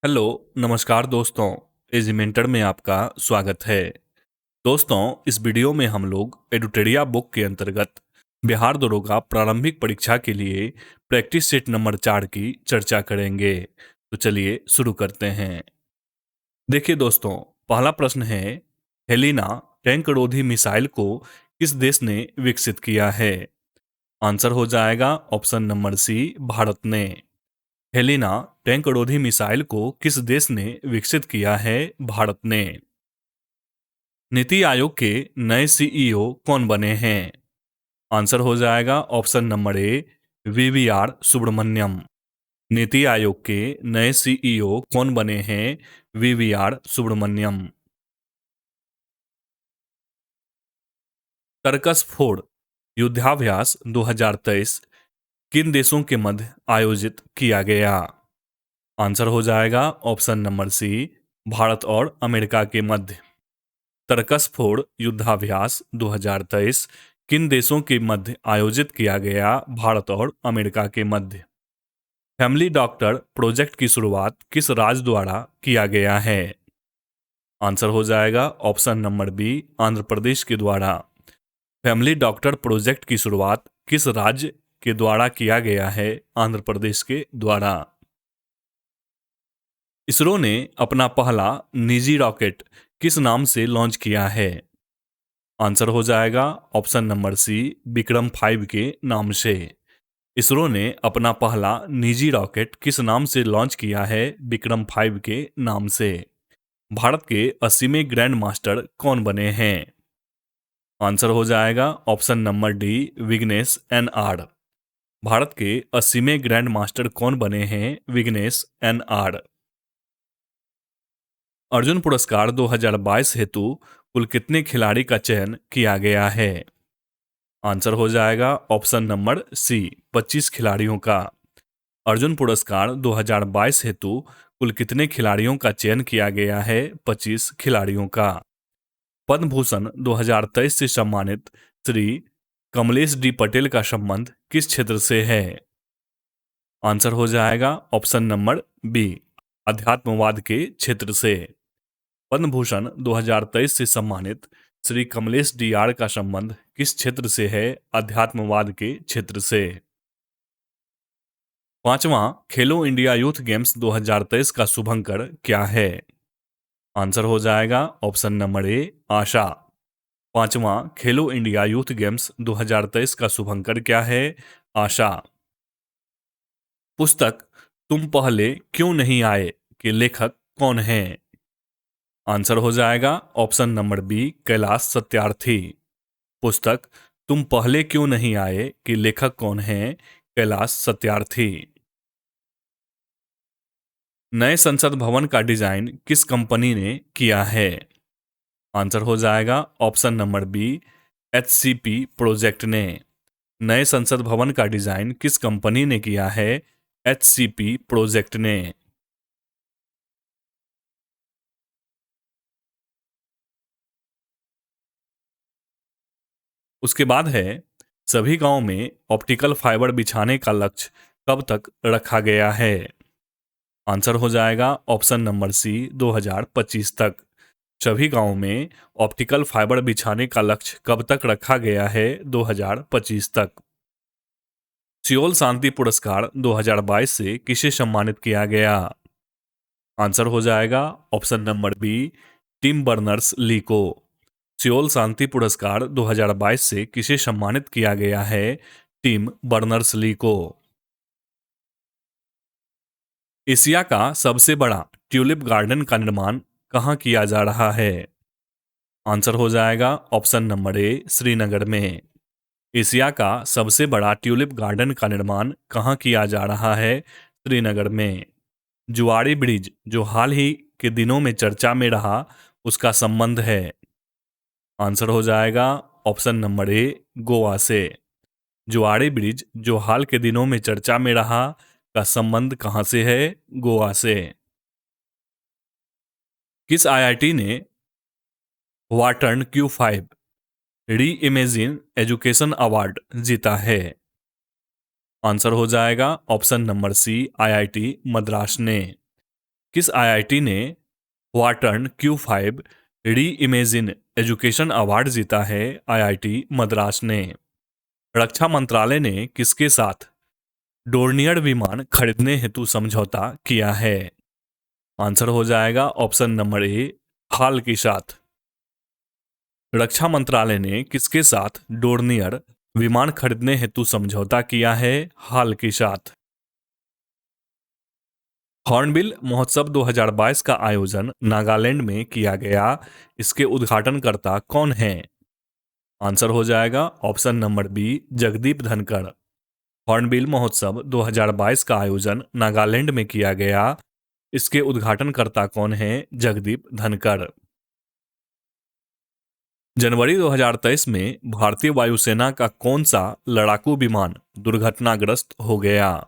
Hello, नमस्कार दोस्तों। एजिमेंटर में आपका स्वागत है। दोस्तों, इस वीडियो में हम लोग एडुटेरिया बुक के अंतर्गत बिहार दरोगा प्रारंभिक परीक्षा के लिए प्रैक्टिस सेट नंबर 4 की चर्चा करेंगे। तो चलिए शुरू करते हैं। देखिए दोस्तों, पहला प्रश्न है, हेलिना टैंक रोधी मिसाइल को किस देश ने विकसित किया है? आंसर हो जाएगा ऑप्शन नंबर सी, भारत ने। हेलिना टैंक रोधी मिसाइल को किस देश ने विकसित किया है? भारत ने। नीति आयोग के नए सीईओ कौन बने हैं? आंसर हो जाएगा option number A, VVR Subrahmanyam. NITI Aayog के नए सीईओ कौन बने हैं? वीवीआर सुब्रमण्यम। तरकस फोड़ युद्धाभ्यास 2023 किन देशों के मध्य आयोजित किया गया? आंसर हो जाएगा ऑप्शन नंबर सी, भारत और अमेरिका के मध्य। तरकस फोड़ युद्धाभ्यास 2023 किन देशों के मध्य आयोजित किया गया? भारत और अमेरिका के मध्य। फैमिली डॉक्टर प्रोजेक्ट की शुरुआत किस राज्य द्वारा किया गया है? आंसर हो जाएगा option number B, Andhra Pradesh के द्वारा। फैमिली डॉक्टर प्रोजेक्ट की शुरुआत किस राज्य के द्वारा किया गया है? आंध्र प्रदेश के द्वारा। इसरो ने अपना पहला निजी रॉकेट किस नाम से लॉन्च किया है? आंसर हो जाएगा ऑप्शन नंबर सी, विक्रम 5 के नाम से। इसरो ने अपना पहला निजी रॉकेट किस नाम से लॉन्च किया है? विक्रम 5 के नाम से। भारत के 80वें ग्रैंड मास्टर कौन बने हैं? आंसर हो जाएगा option number D, Vignesh NR. Bharat के 80वें ग्रैंड मास्टर कौन बने हैं? विघ्नेश एन.आर। अर्जुन पुरस्कार 2022 हेतु कुल कितने खिलाड़ी का चयन किया गया है? आंसर हो जाएगा ऑप्शन नंबर सी, 25 खिलाड़ियों का। अर्जुन पुरस्कार 2022 हेतु कुल कितने खिलाड़ियों का चयन किया गया है? 25 खिलाड़ियों का। पद्म भूषण 2023 से सम्मानित श्री कमलेश डी पटेल का संबंध किस क्षेत्र से है? आंसर हो जाएगा ऑप्शन नंबर बी, अध्यात्मवाद के क्षेत्र से। पद्म भूषण 2023 से सम्मानित श्री कमलेश डी.आर. का संबंध किस क्षेत्र से है? अध्यात्मवाद के क्षेत्र से। 5वां खेलो इंडिया यूथ गेम्स 2023 का शुभंकर क्या है? आंसर हो जाएगा ऑप्शन नंबर ए, आशा। 5वां खेलो इंडिया यूथ गेम्स 2023 का शुभंकर क्या है? आशा। पुस्तक तुम पहले क्यों नहीं आए के लेखक कौन हैं? आंसर हो जाएगा option number B, Kailash Satyarthi. पुस्तक तुम पहले क्यों नहीं आए के लेखक कौन हैं? कैलाश सत्यार्थी। नए संसद भवन का डिजाइन किस कंपनी ने किया है? आंसर हो जाएगा option number B, HCP project ने। नए संसद भवन का डिजाइन किस कंपनी ने किया है? एचसीपी प्रोजेक्ट ने। उसके बाद है, सभी गांव में ऑप्टिकल फाइबर बिछाने का लक्ष्य कब तक रखा गया है? आंसर हो जाएगा ऑप्शन नंबर सी, 2025 तक। सभी गांवों में ऑप्टिकल फाइबर बिछाने का लक्ष्य कब तक रखा गया है? 2025 तक। सियोल शांति पुरस्कार 2022 से किसे सम्मानित किया गया? आंसर हो जाएगा option number B, Tim Berners Lee को। सियोल शांति पुरस्कार 2022 से किसे सम्मानित किया गया है? टिम बर्नर्स ली को। एशिया का सबसे बड़ा ट्यूलिप गार्डन का निर्माण कहाँ किया जा रहा है? आंसर हो जाएगा ऑप्शन नंबर ए, श्रीनगर में। एशिया का सबसे बड़ा ट्यूलिप गार्डन का निर्माण कहाँ किया जा रहा है? श्रीनगर में। जुआरी ब्रिज जो हाल ही के दिनों में चर्चा में रहा, उसका संबंध है? आंसर हो जाएगा ऑप्शन नंबर ए, गोवा से। जुआरी ब्रिज जो हाल के दिनों में चर्चा में रहा, का संबंध कहां से है? गोवा से। किस आईआईटी ने वाटर्न Q5 री इमेजिन एजुकेशन अवार्ड जीता है? आंसर हो जाएगा option number C, IIT Madras ने। किस आईआईटी ने वाटर्न Q5 री इमेजिन एजुकेशन अवार्ड जीता है? आईआईटी मद्रास ने। रक्षा मंत्रालय ने किसके साथ डोर्नियर विमान खरीदने हेतु समझौता किया है? आंसर हो जाएगा ऑप्शन नंबर ए, हाल के साथ। रक्षा मंत्रालय ने किसके साथ डोर्नियर विमान खरीदने हेतु समझौता किया है? हाल के साथ। हॉर्नबिल महोत्सव 2022 का आयोजन नागालैंड में किया गया, इसके उद्घाटनकर्ता कौन हैं? आंसर हो जाएगा option number B, Jagdeep Dhankhar. Hornbill महोत्सव 2022 का आयोजन नागालैंड में किया गया, इसके उद्घाटनकर्ता कौन हैं? जगदीप धनखड़। जनवरी 2023 में भारतीय वायुसेना का कौन सा लड़ाकू विमान दुर्घटनाग्रस्त हो गया?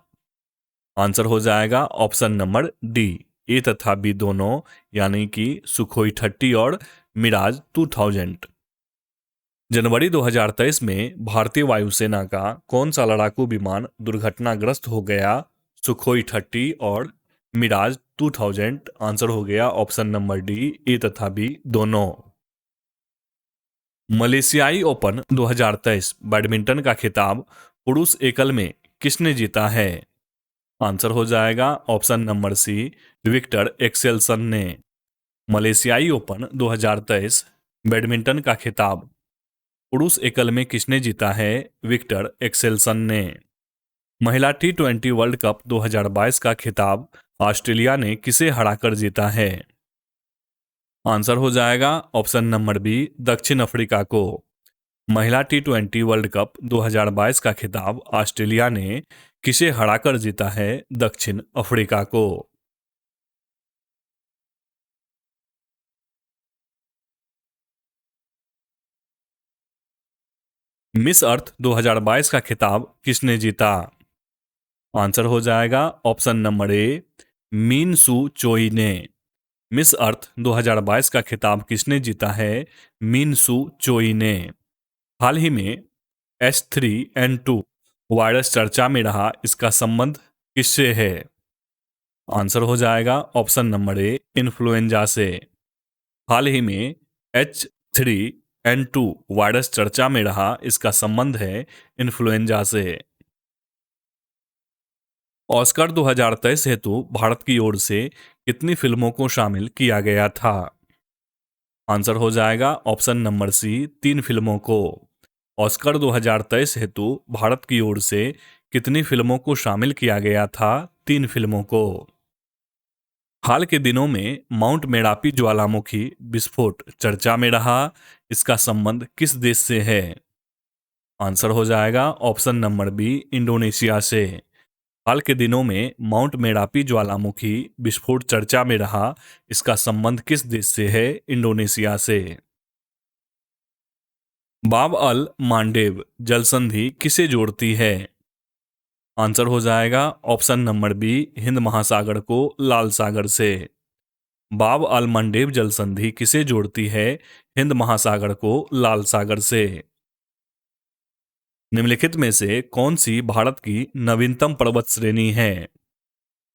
आंसर हो जाएगा ऑप्शन नंबर डी, ए तथा बी दोनों, यानी कि सुखोई 30 और मिराज 2000। जनवरी 2023 में भारतीय वायुसेना का कौन सा लड़ाकू विमान दुर्घटनाग्रस्त हो गया? सुखोई 30 और मिराज 2000। आंसर हो गया ऑप्शन नंबर डी, ए तथा बी दोनों। मलेशियाई ओपन 2023 बैडमिंटन का खिताब पुरुष एकल में किसने जीता है? आंसर हो जाएगा option number C, Viktor Axelsen ने। मलेशियाई ओपन 2023 बैडमिंटन का खिताब पुरुष एकल में किसने जीता है? विक्टर एक्सेल्सन ने। महिला T20 वर्ल्ड कप 2022 का खिताब ऑस्ट्रेलिया ने किसे हराकर जीता है? आंसर हो जाएगा ऑप्शन नंबर बी, दक्षिण अफ्रीका को। महिला T20 वर्ल्ड कप 2022 का खिताब ऑस्ट्रेलिया ने किसे हराकर जीता है? दक्षिण अफ्रीका को। मिस अर्थ 2022 का खिताब किसने जीता? आंसर हो जाएगा ऑप्शन नंबर ए, मीन सू चोई ने। मिस अर्थ 2022 का खिताब किसने जीता है? मीन सू चोई ने। हाल ही में H3N2 वायरस चर्चा में रहा, इसका संबंध किससे है? आंसर हो जाएगा ऑप्शन नंबर ए, इन्फ्लुएंजा से। हाल ही में H3N2 वायरस चर्चा में रहा, इसका संबंध है इन्फ्लुएंजा से। ऑस्कर 2023 हेतु भारत की ओर से कितनी फिल्मों को शामिल किया गया था? आंसर हो जाएगा ऑप्शन नंबर सी, 3 फिल्मों को। ऑस्कर 2023 हेतु भारत की ओर से कितनी फिल्मों को शामिल किया गया था? 3 फिल्मों को। हाल के दिनों में माउंट मेरापी ज्वालामुखी विस्फोट चर्चा में रहा, इसका संबंध किस देश से है? आंसर हो जाएगा ऑप्शन नंबर बी, इंडोनेशिया से। हाल के दिनों में माउंट मेरापी ज्वालामुखी विस्फोट चर्चा में रहा, इसका संबंध किस देश से है? इंडोनेशिया से। बाब अल मांडेव जल संधि किसे जोड़ती है? आंसर हो जाएगा ऑप्शन नंबर बी, हिंद महासागर को लाल सागर से। बाब अल मंडेव जल संधि किसे जोड़ती है? हिंद महासागर को लाल सागर से। निम्नलिखित में से कौन सी भारत की नवीनतम पर्वत श्रेणी है?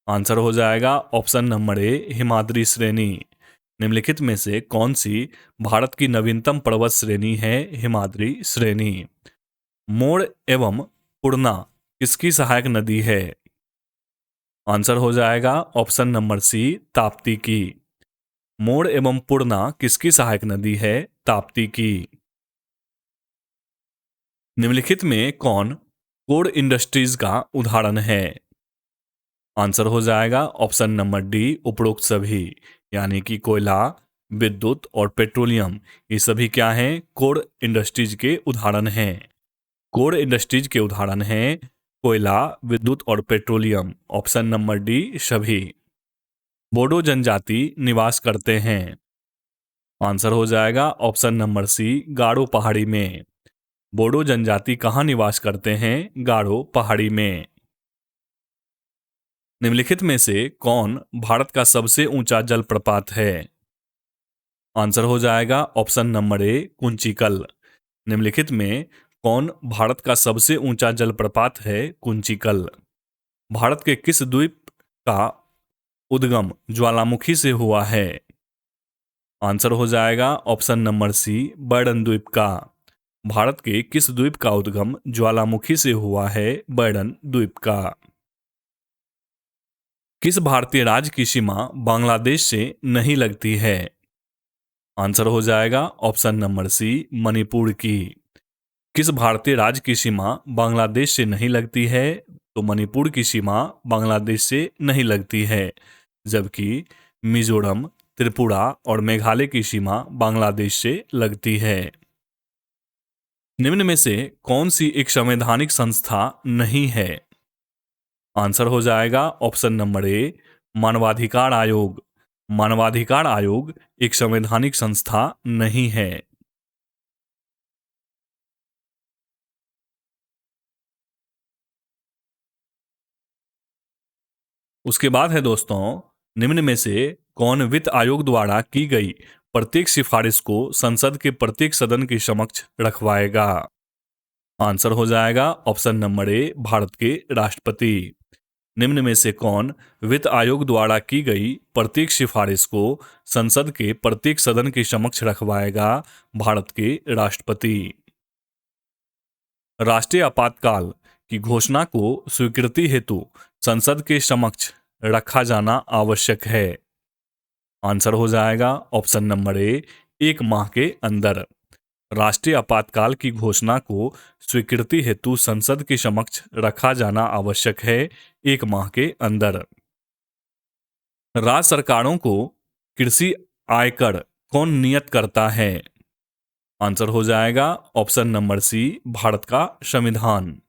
आंसर हो जाएगा ऑप्शन नंबर ए, हिमाद्री श्रेणी। निम्नलिखित में से कौन सी भारत की नवीनतम पर्वत श्रेणी है? हिमाद्री श्रेणी। मोर एवं पूर्णा किसकी सहायक नदी है? आंसर हो जाएगा ऑप्शन नंबर सी, ताप्ती की। मोर एवं पूर्णा किसकी सहायक नदी है? ताप्ती की। निम्नलिखित में कौन कोर इंडस्ट्रीज का उदाहरण है? आंसर हो जाएगा ऑप्शन नंबर डी, उपरोक्त सभी, यानी कि कोयला, विद्युत और पेट्रोलियम, ये सभी क्या हैं? कोर इंडस्ट्रीज के उदाहरण हैं। कोर इंडस्ट्रीज के उदाहरण हैं कोयला, विद्युत और पेट्रोलियम। ऑप्शन नंबर डी, सभी। बोडो जनजाति निवास करते हैं। आंसर हो जाएगा ऑप्शन नंबर सी, गारो पहाड़ी में। बोडो जनजाति कहाँ निवास करते हैं? गारो पहाड़ी में। निम्नलिखित में से कौन भारत का सबसे ऊंचा जलप्रपात है? आंसर हो जाएगा ऑप्शन नंबर ए, कुंचिकल। निम्नलिखित में कौन भारत का सबसे ऊंचा जलप्रपात है? कुंचिकल। भारत के किस द्वीप का उद्गम ज्वालामुखी से हुआ है? आंसर हो जाएगा ऑप्शन नंबर सी, बैडन द्वीप का। भारत के किस द्वीप का उद्गम ज्वालामुखी से हुआ है? बैडन द्वीप का। किस भारतीय राज्य की सीमा बांग्लादेश से नहीं लगती है? आंसर हो जाएगा ऑप्शन नंबर सी, मणिपुर की। किस भारतीय राज्य की सीमा बांग्लादेश से नहीं लगती है? तो मणिपुर की सीमा बांग्लादेश से नहीं लगती है, जबकि मिजोरम, त्रिपुरा और मेघालय की सीमा बांग्लादेश से लगती है। निम्न में से कौन सी एक संवैधानिक संस्था नहीं है? आंसर हो जाएगा ऑप्शन नंबर ए, मानवाधिकार आयोग। मानवाधिकार आयोग एक संवैधानिक संस्था नहीं है। उसके बाद है दोस्तों, निम्न में से कौन वित्त आयोग द्वारा की गई प्रत्येक सिफारिश को संसद के प्रत्येक सदन के समक्ष रखवाएगा? आंसर हो जाएगा ऑप्शन नंबर ए, भारत के राष्ट्रपति। निम्न में से कौन वित्त आयोग द्वारा की गई प्रत्येक सिफारिश को संसद के प्रत्येक सदन के समक्ष रखवाएगा? भारत के राष्ट्रपति। राष्ट्रीय आपातकाल की घोषणा को स्वीकृति हेतु संसद के समक्ष रखा जाना आवश्यक है? आंसर हो जाएगा ऑप्शन नंबर ए, 1 माह के अंदर। राष्ट्रीय आपातकाल की घोषणा को स्वीकृति हेतु संसद के समक्ष रखा जाना आवश्यक है 1 माह के अंदर। राज्य सरकारों को कृषि आयकर कौन नियत करता है? आंसर हो जाएगा ऑप्शन नंबर सी, भारत का संविधान।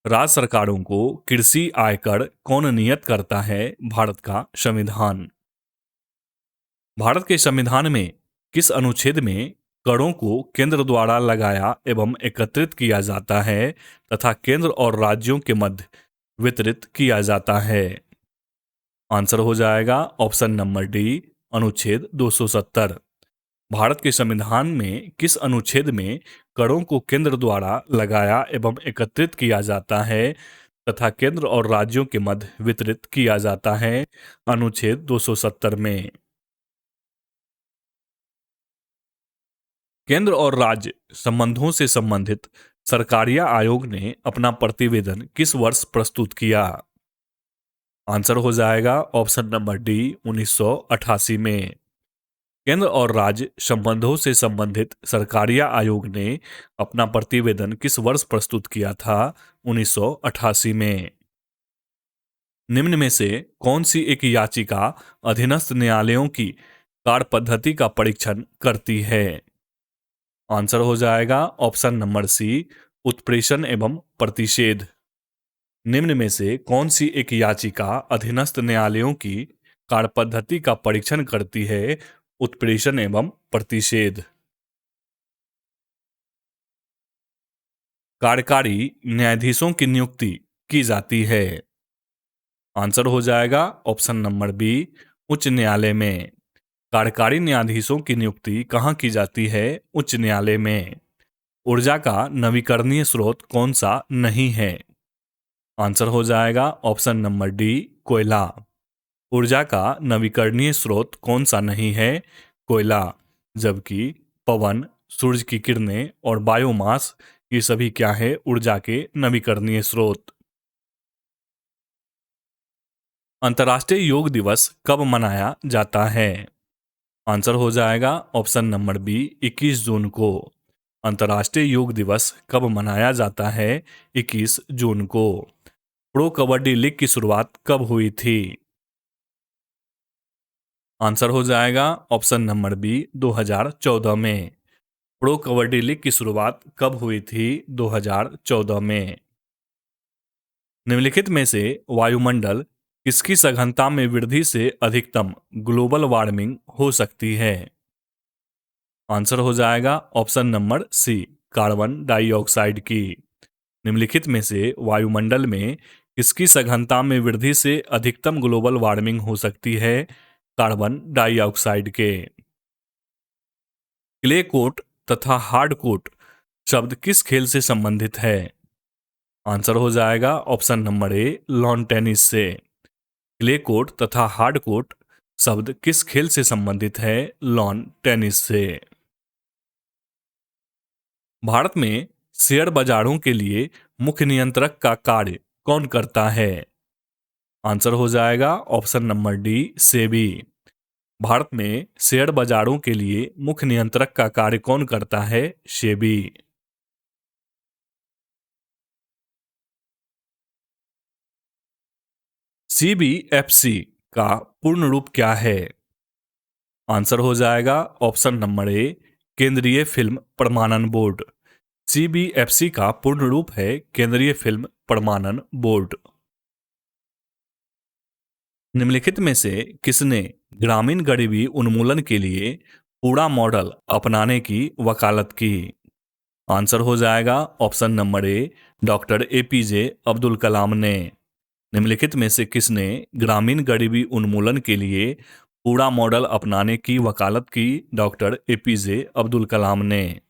राज्य सरकारों को कृषि आयकर कौन नियत करता है? भारत का संविधान। भारत के संविधान में किस अनुच्छेद में करों को केंद्र द्वारा लगाया एवं एकत्रित किया जाता है तथा केंद्र और राज्यों के मध्य वितरित किया जाता है? आंसर हो जाएगा ऑप्शन नंबर डी, अनुच्छेद 270। भारत के संविधान में किस अनुच्छेद में करों को केंद्र द्वारा लगाया एवं एकत्रित किया जाता है तथा केंद्र और राज्यों के मध्य वितरित किया जाता है? अनुच्छेद 270 में। केंद्र और राज्य संबंधों से संबंधित सरकारिया आयोग ने अपना प्रतिवेदन किस वर्ष प्रस्तुत किया? आंसर हो जाएगा ऑप्शन नंबर डी, 1988 में। केंद्र और राज्य संबंधों से संबंधित सरकारिया आयोग ने अपना प्रतिवेदन किस वर्ष प्रस्तुत किया था? 1988 में। निम्न में से कौन सी एक याचिका अधीनस्थ न्यायालयों की कार्य पद्धति का परीक्षण करती है? आंसर हो जाएगा ऑप्शन नंबर सी, उत्प्रेषण एवं प्रतिषेध। निम्न में से कौन सी एक याचिका अधीनस्थ न्यायालयों की कार्य पद्धति का परीक्षण करती है? उत्प्रेषण एवं प्रतिषेध। कार्यकारी न्यायाधीशों की नियुक्ति की जाती है? आंसर हो जाएगा ऑप्शन नंबर बी, उच्च न्यायालय में। कार्यकारी न्यायाधीशों की नियुक्ति कहाँ की जाती है? उच्च न्यायालय में। ऊर्जा का नवीकरणीय स्रोत कौन सा नहीं है? आंसर हो जाएगा ऑप्शन नंबर डी, कोयला। ऊर्जा का नवीकरणीय स्रोत कौन सा नहीं है? कोयला। जबकि पवन, सूरज की किरणें और बायोमास ये सभी क्या है? ऊर्जा के नवीकरणीय स्रोत। अंतर्राष्ट्रीय योग दिवस कब मनाया जाता है? आंसर हो जाएगा ऑप्शन नंबर बी, 21 जून को। अंतर्राष्ट्रीय योग दिवस कब मनाया जाता है? 21 जून को। प्रो कबड्डी लीग की शुरुआत कब हुई थी? आंसर हो जाएगा ऑप्शन नंबर बी, 2014 में। प्रो कबड्डी लीग की शुरुआत कब हुई थी? 2014 में। निम्नलिखित में से वायुमंडल किसकी सघनता में वृद्धि से अधिकतम ग्लोबल वार्मिंग हो सकती है? आंसर हो जाएगा option number C, carbon dioxide की। निम्नलिखित में से वायुमंडल में किसकी सघनता में वृद्धि से अधिकतम ग्लोबल वार्मिंग हो सकती है? कार्बन डाइऑक्साइड के। क्ले कोट तथा हार्ड कोट शब्द किस खेल से संबंधित है? आंसर हो जाएगा ऑप्शन नंबर ए, लॉन टेनिस से। क्ले कोर्ट तथा हार्ड कोर्ट शब्द किस खेल से संबंधित है? लॉन टेनिस से। भारत में शेयर बाजारों के लिए मुख्य नियंत्रक का कार्य कौन करता है? आंसर हो जाएगा option number D, SEBI. Bharat में शेयर बाजारों के लिए मुख्य नियंत्रक का कार्य कौन करता है? सेबी। सीबीएफसी का पूर्ण रूप क्या है? आंसर हो जाएगा ऑप्शन नंबर ए, केंद्रीय फिल्म प्रमाणन बोर्ड। सीबीएफसी का पूर्ण रूप है केंद्रीय फिल्म प्रमाणन बोर्ड। निम्नलिखित में से किसने ग्रामीण गरीबी उन्मूलन के लिए पूरा मॉडल अपनाने की वकालत की? आंसर हो जाएगा option number A, doctor APJ Abdul Kalam ने। निम्नलिखित में से किसने ग्रामीण गरीबी उन्मूलन के लिए पूरा मॉडल अपनाने की वकालत की? डॉक्टर एपीजे अब्दुल कलाम ने।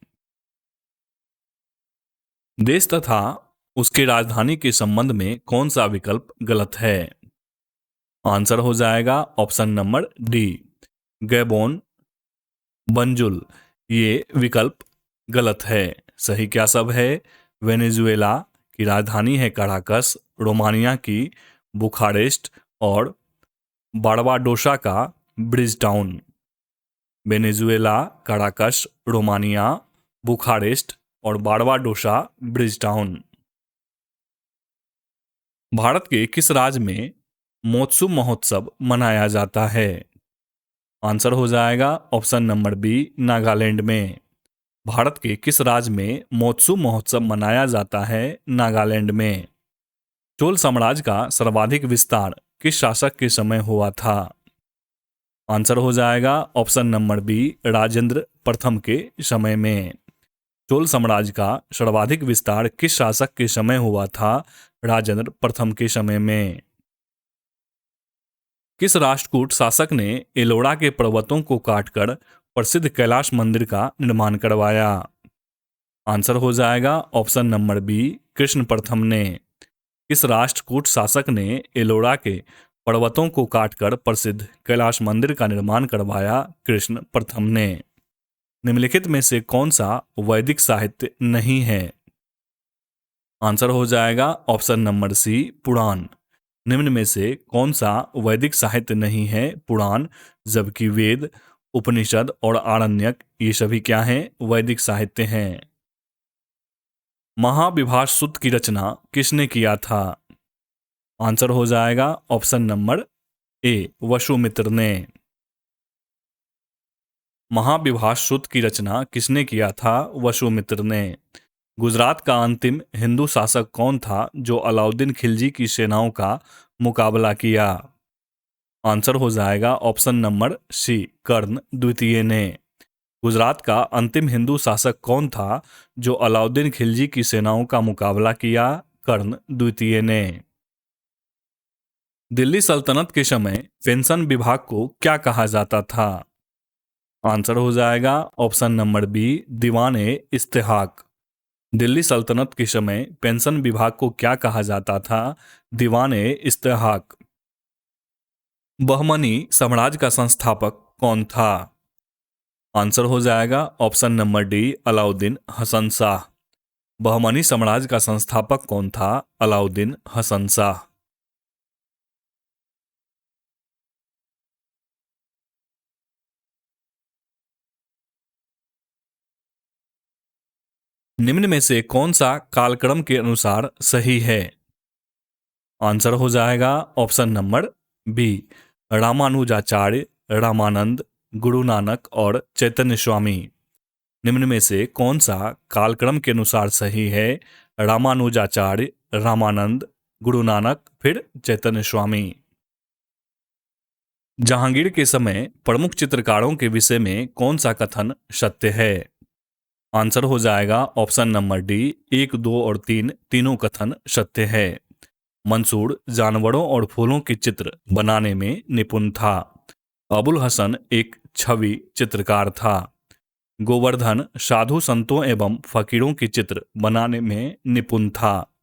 देश तथा उसके राजधानी के संबंध में कौन सा विकल्प गलत है? आंसर हो जाएगा option number D, Gabon, Banjul. ये विकल्प गलत है। सही क्या सब है? वेनेजुएला की राजधानी है कराकस, रोमानिया की बुखारेस्ट और बारबाडोसा का bridge town. Venezuela, Caracas, Romania, Bucharest और बारबाडोसा ब्रिज टाउन। भारत के किस राज्य में मोत्सु महोत्सव मनाया जाता है? आंसर हो जाएगा ऑप्शन नंबर बी, नागालैंड में। भारत के किस राज्य में मोत्सु महोत्सव मनाया जाता है? नागालैंड में। चोल साम्राज्य का सर्वाधिक विस्तार किस शासक के समय हुआ था? आंसर हो जाएगा ऑप्शन नंबर बी, राजेंद्र प्रथम के समय में। चोल साम्राज्य का सर्वाधिक विस्तार किस शासक के समय हुआ था? राजेंद्र प्रथम के समय में। किस राष्ट्रकूट शासक ने एलोरा के पर्वतों को काटकर प्रसिद्ध कैलाश मंदिर का निर्माण करवाया? आंसर हो जाएगा ऑप्शन नंबर बी, कृष्ण प्रथम ने। किस राष्ट्रकूट शासक ने एलोरा के पर्वतों को काटकर प्रसिद्ध कैलाश मंदिर का निर्माण करवाया? कृष्ण प्रथम ने। निम्नलिखित में से कौन सा वैदिक साहित्य नहीं है? आंसर हो जाएगा ऑप्शन नंबर सी, पुराण। निम्न में से कौन सा वैदिक साहित्य नहीं है? पुराण, जबकि वेद, उपनिषद और आरण्यक ये सभी क्या हैं? वैदिक साहित्य हैं। महाविभास सूक्त की रचना किसने किया था? आंसर हो जाएगा ऑप्शन नंबर ए, वसुमित्र ने। महाविभास सूक्त की रचना किसने किया था? वसुमित्र ने। गुजरात का अंतिम हिंदू शासक कौन था जो अलाउद्दीन खिलजी की सेनाओं का मुकाबला किया? आंसर हो जाएगा ऑप्शन नंबर सी, कर्ण द्वितीय ने। गुजरात का अंतिम हिंदू शासक कौन था जो अलाउद्दीन खिलजी की सेनाओं का मुकाबला किया? कर्ण द्वितीय ने। दिल्ली सल्तनत के समय पेंशन विभाग को क्या कहा जाता था? आंसर हो जाएगा ऑप्शन नंबर बी, दीवाने इस्तेहाक। दिल्ली सल्तनत के समय पेंशन विभाग को क्या कहा जाता था? दीवाने इस्तेहाक। बहमनी साम्राज्य का संस्थापक कौन था? आंसर हो जाएगा option number D, Alauddin Hasan Shah. Bahmani साम्राज्य का संस्थापक कौन था? अलाउद्दीन हसन शाह। निम्न में से कौन सा कालक्रम के अनुसार सही है? आंसर हो जाएगा option number B, Ramanujacharya, Ramanand, Guru Nanak और चैतन्य स्वामी। निम्न में से कौन सा कालक्रम के अनुसार सही है? रामानुजाचार्य, रामानंद, गुरु नानक, फिर चैतन्य स्वामी। जहांगीर के समय प्रमुख चित्रकारों के विषय में कौन सा कथन सत्य है? आंसर हो जाएगा ऑप्शन नंबर डी, 1, 2 और 3 तीनों कथन सत्य है। मंसूर जानवरों और फूलों के चित्र बनाने में निपुण था। अबुल हसन एक छवि चित्रकार था। गोवर्धन साधु संतों एवं फकीरों के चित्र बनाने में निपुण था।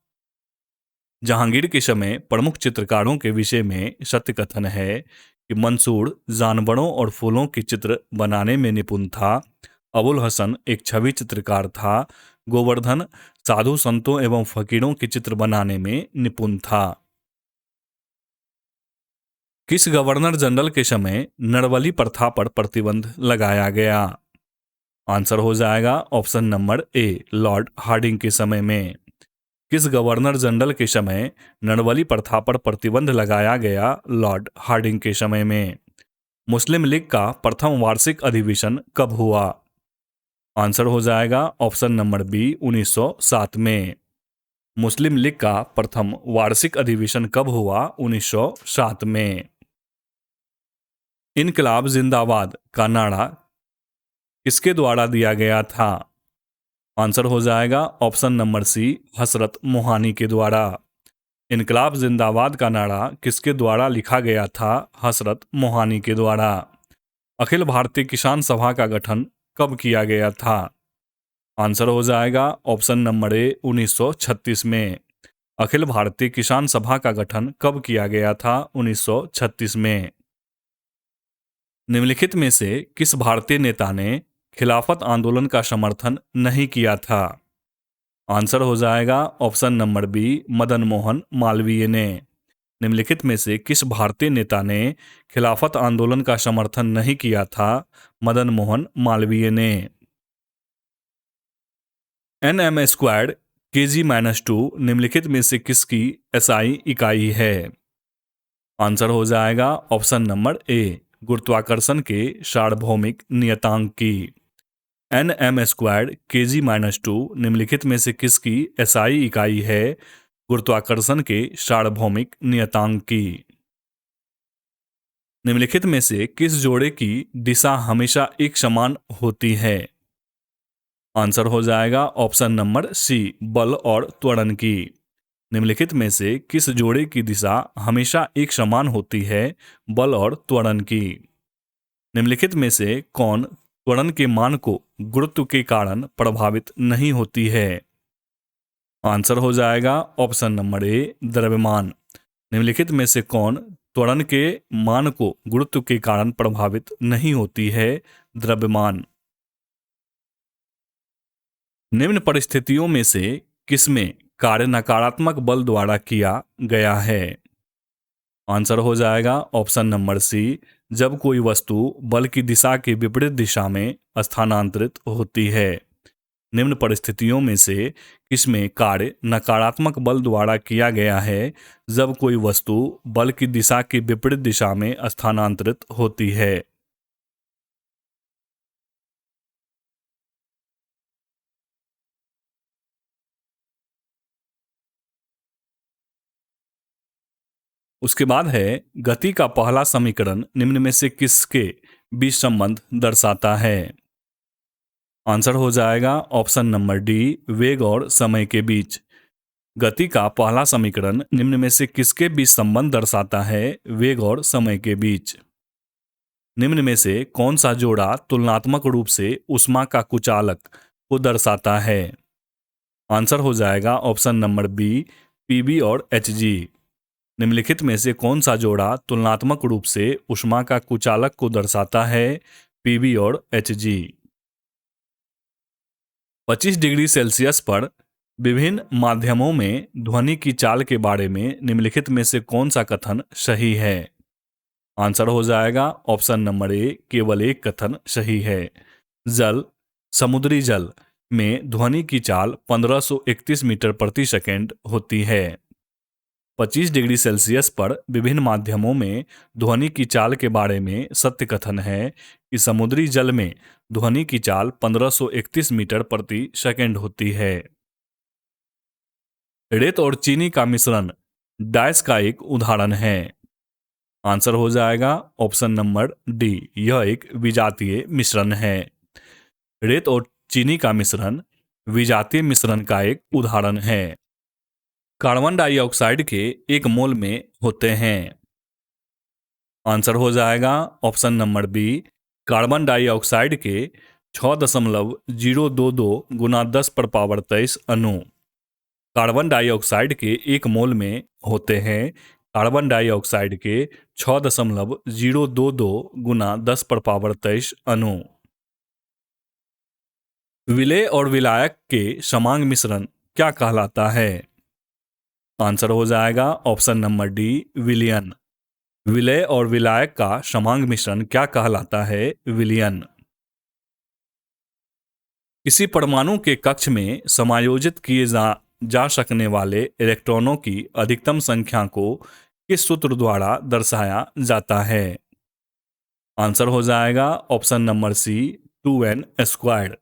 जहांगीर के समय प्रमुख चित्रकारों के विषय में सत्य कथन है कि मंसूर जानवरों और फूलों के चित्र बनाने में निपुण था। अबुल हसन एक छवि चित्रकार था। गोवर्धन साधु संतों एवं फकीरों के चित्र बनाने में निपुण था। किस गवर्नर जनरल के समय नरवली प्रथा पर प्रतिबंध लगाया गया? आंसर हो जाएगा option number A, Lord Hardinge के समय में। किस गवर्नर जनरल के समय नरवली प्रथा पर प्रतिबंध लगाया गया? लॉर्ड हार्डिंग के समय में। मुस्लिम लीग का प्रथम वार्षिक अधिवेशन कब हुआ? आंसर हो जाएगा ऑप्शन नंबर बी, 1907 में। मुस्लिम लीग का प्रथम वार्षिक अधिवेशन कब हुआ? 1907 में। इनकलाब जिंदाबाद का नारा किसके द्वारा दिया गया था? आंसर हो जाएगा ऑप्शन नंबर सी, हसरत मोहानी के द्वारा। इनकलाब जिंदाबाद का नारा किसके द्वारा लिखा गया था? हसरत मोहानी के द्वारा। अखिल भारतीय किसान सभा का गठन कब किया गया था? आंसर हो जाएगा ऑप्शन नंबर ए, 1936 में। अखिल भारतीय किसान सभा का गठन कब किया गया था? 1936 में। निम्नलिखित में से किस भारतीय नेता ने खिलाफत आंदोलन का समर्थन नहीं किया था? आंसर हो जाएगा option number B, Madan Mohan Malviya ने। निम्नलिखित में से किस भारतीय नेता ने खिलाफत आंदोलन का समर्थन नहीं किया था? मदन मोहन मालवीय ने। NM स्क्वायर्ड kg-2 निम्नलिखित में से किसकी SI इकाई है? आंसर हो जाएगा ऑप्शन नंबर ए, गुरुत्वाकर्षण के सार्वभौमिक नियतांक की। NM स्क्वायर्ड kg-2 निम्नलिखित में से किसकी SI इकाई है? गुरुत्वाकर्षण के सार्वभौमिक नियतांक की। निम्नलिखित में से किस जोड़े की दिशा हमेशा एक समान होती है? आंसर हो जाएगा ऑप्शन नंबर सी, बल और त्वरण की। निम्नलिखित में से किस जोड़े की दिशा हमेशा एक समान होती है? बल और त्वरण की। निम्नलिखित में से कौन त्वरण के मान को गुरुत्व के कारण प्रभावित नहीं होती है? आंसर हो जाएगा ऑप्शन नंबर ए, द्रव्यमान। निम्नलिखित में से कौन त्वरण के मान को गुरुत्व के कारण प्रभावित नहीं होती है? द्रव्यमान। निम्न परिस्थितियों में से किसमें कार्य नकारात्मक बल द्वारा किया गया है? आंसर हो जाएगा ऑप्शन नंबर सी, जब कोई वस्तु बल की दिशा के विपरीत दिशा में स्थानांतरित होती है। निम्न परिस्थितियों में से किसमें कार्य नकारात्मक बल द्वारा किया गया है? जब कोई वस्तु बल की दिशा के विपरीत दिशा में स्थानांतरित होती है। उसके बाद है गति का पहला समीकरण निम्न में से किसके बीच संबंध दर्शाता है? आंसर हो जाएगा ऑप्शन नंबर डी, वेग और समय के बीच। गति का पहला समीकरण निम्न में से किसके बीच संबंध दर्शाता है? वेग और समय के बीच। निम्न में से कौन सा जोड़ा तुलनात्मक रूप से ऊष्मा का कुचालक को दर्शाता है? आंसर हो जाएगा ऑप्शन नंबर बी, पीबी और एचजी। निम्नलिखित में से कौन सा जोड़ा तुलनात्मक रूप से ऊष्मा का कुचालक को दर्शाता है? पीबी और एचजी। 25 डिग्री सेल्सियस पर विभिन्न माध्यमों में ध्वनि की चाल के बारे में निम्नलिखित में से कौन सा कथन सही है? आंसर हो जाएगा ऑप्शन नंबर ए, केवल एक कथन सही है। जल, समुद्री जल में ध्वनि की चाल 1531 मीटर प्रति सेकंड होती है। 25 डिग्री सेल्सियस पर विभिन्न माध्यमों में ध्वनि की चाल के बारे में सत्य कथन है कि समुद्री जल में ध्वनि की चाल 1531 मीटर प्रति सेकंड होती है। रेत और चीनी का मिश्रण डाइस का एक उदाहरण है। आंसर हो जाएगा ऑप्शन नंबर डी, यह एक विजातीय मिश्रण है। रेत और चीनी का मिश्रण विजातीय मिश्रण का एक उदाहरण है। कार्बन डाइऑक्साइड के 1 मोल में होते हैं। आंसर हो जाएगा option number B, carbon dioxide के 6.022 × 10⁻23 अणु। कार्बन डाइऑक्साइड के 1 मोल में होते हैं कार्बन डाइऑक्साइड के 6.022 गुना 10⁻23 अणु। विलेय और विलायक के समांग मिश्रण क्या कहलाता है? आंसर हो जाएगा ऑप्शन नंबर डी, विलयन। विलेय और विलायक का समांग मिश्रण क्या कहलाता है? विलयन। किसी परमाणु के कक्ष में समायोजित किए जा सकने वाले इलेक्ट्रॉनों की अधिकतम संख्या को किस सूत्र द्वारा दर्शाया जाता है? आंसर हो जाएगा ऑप्शन नंबर सी, 2n²।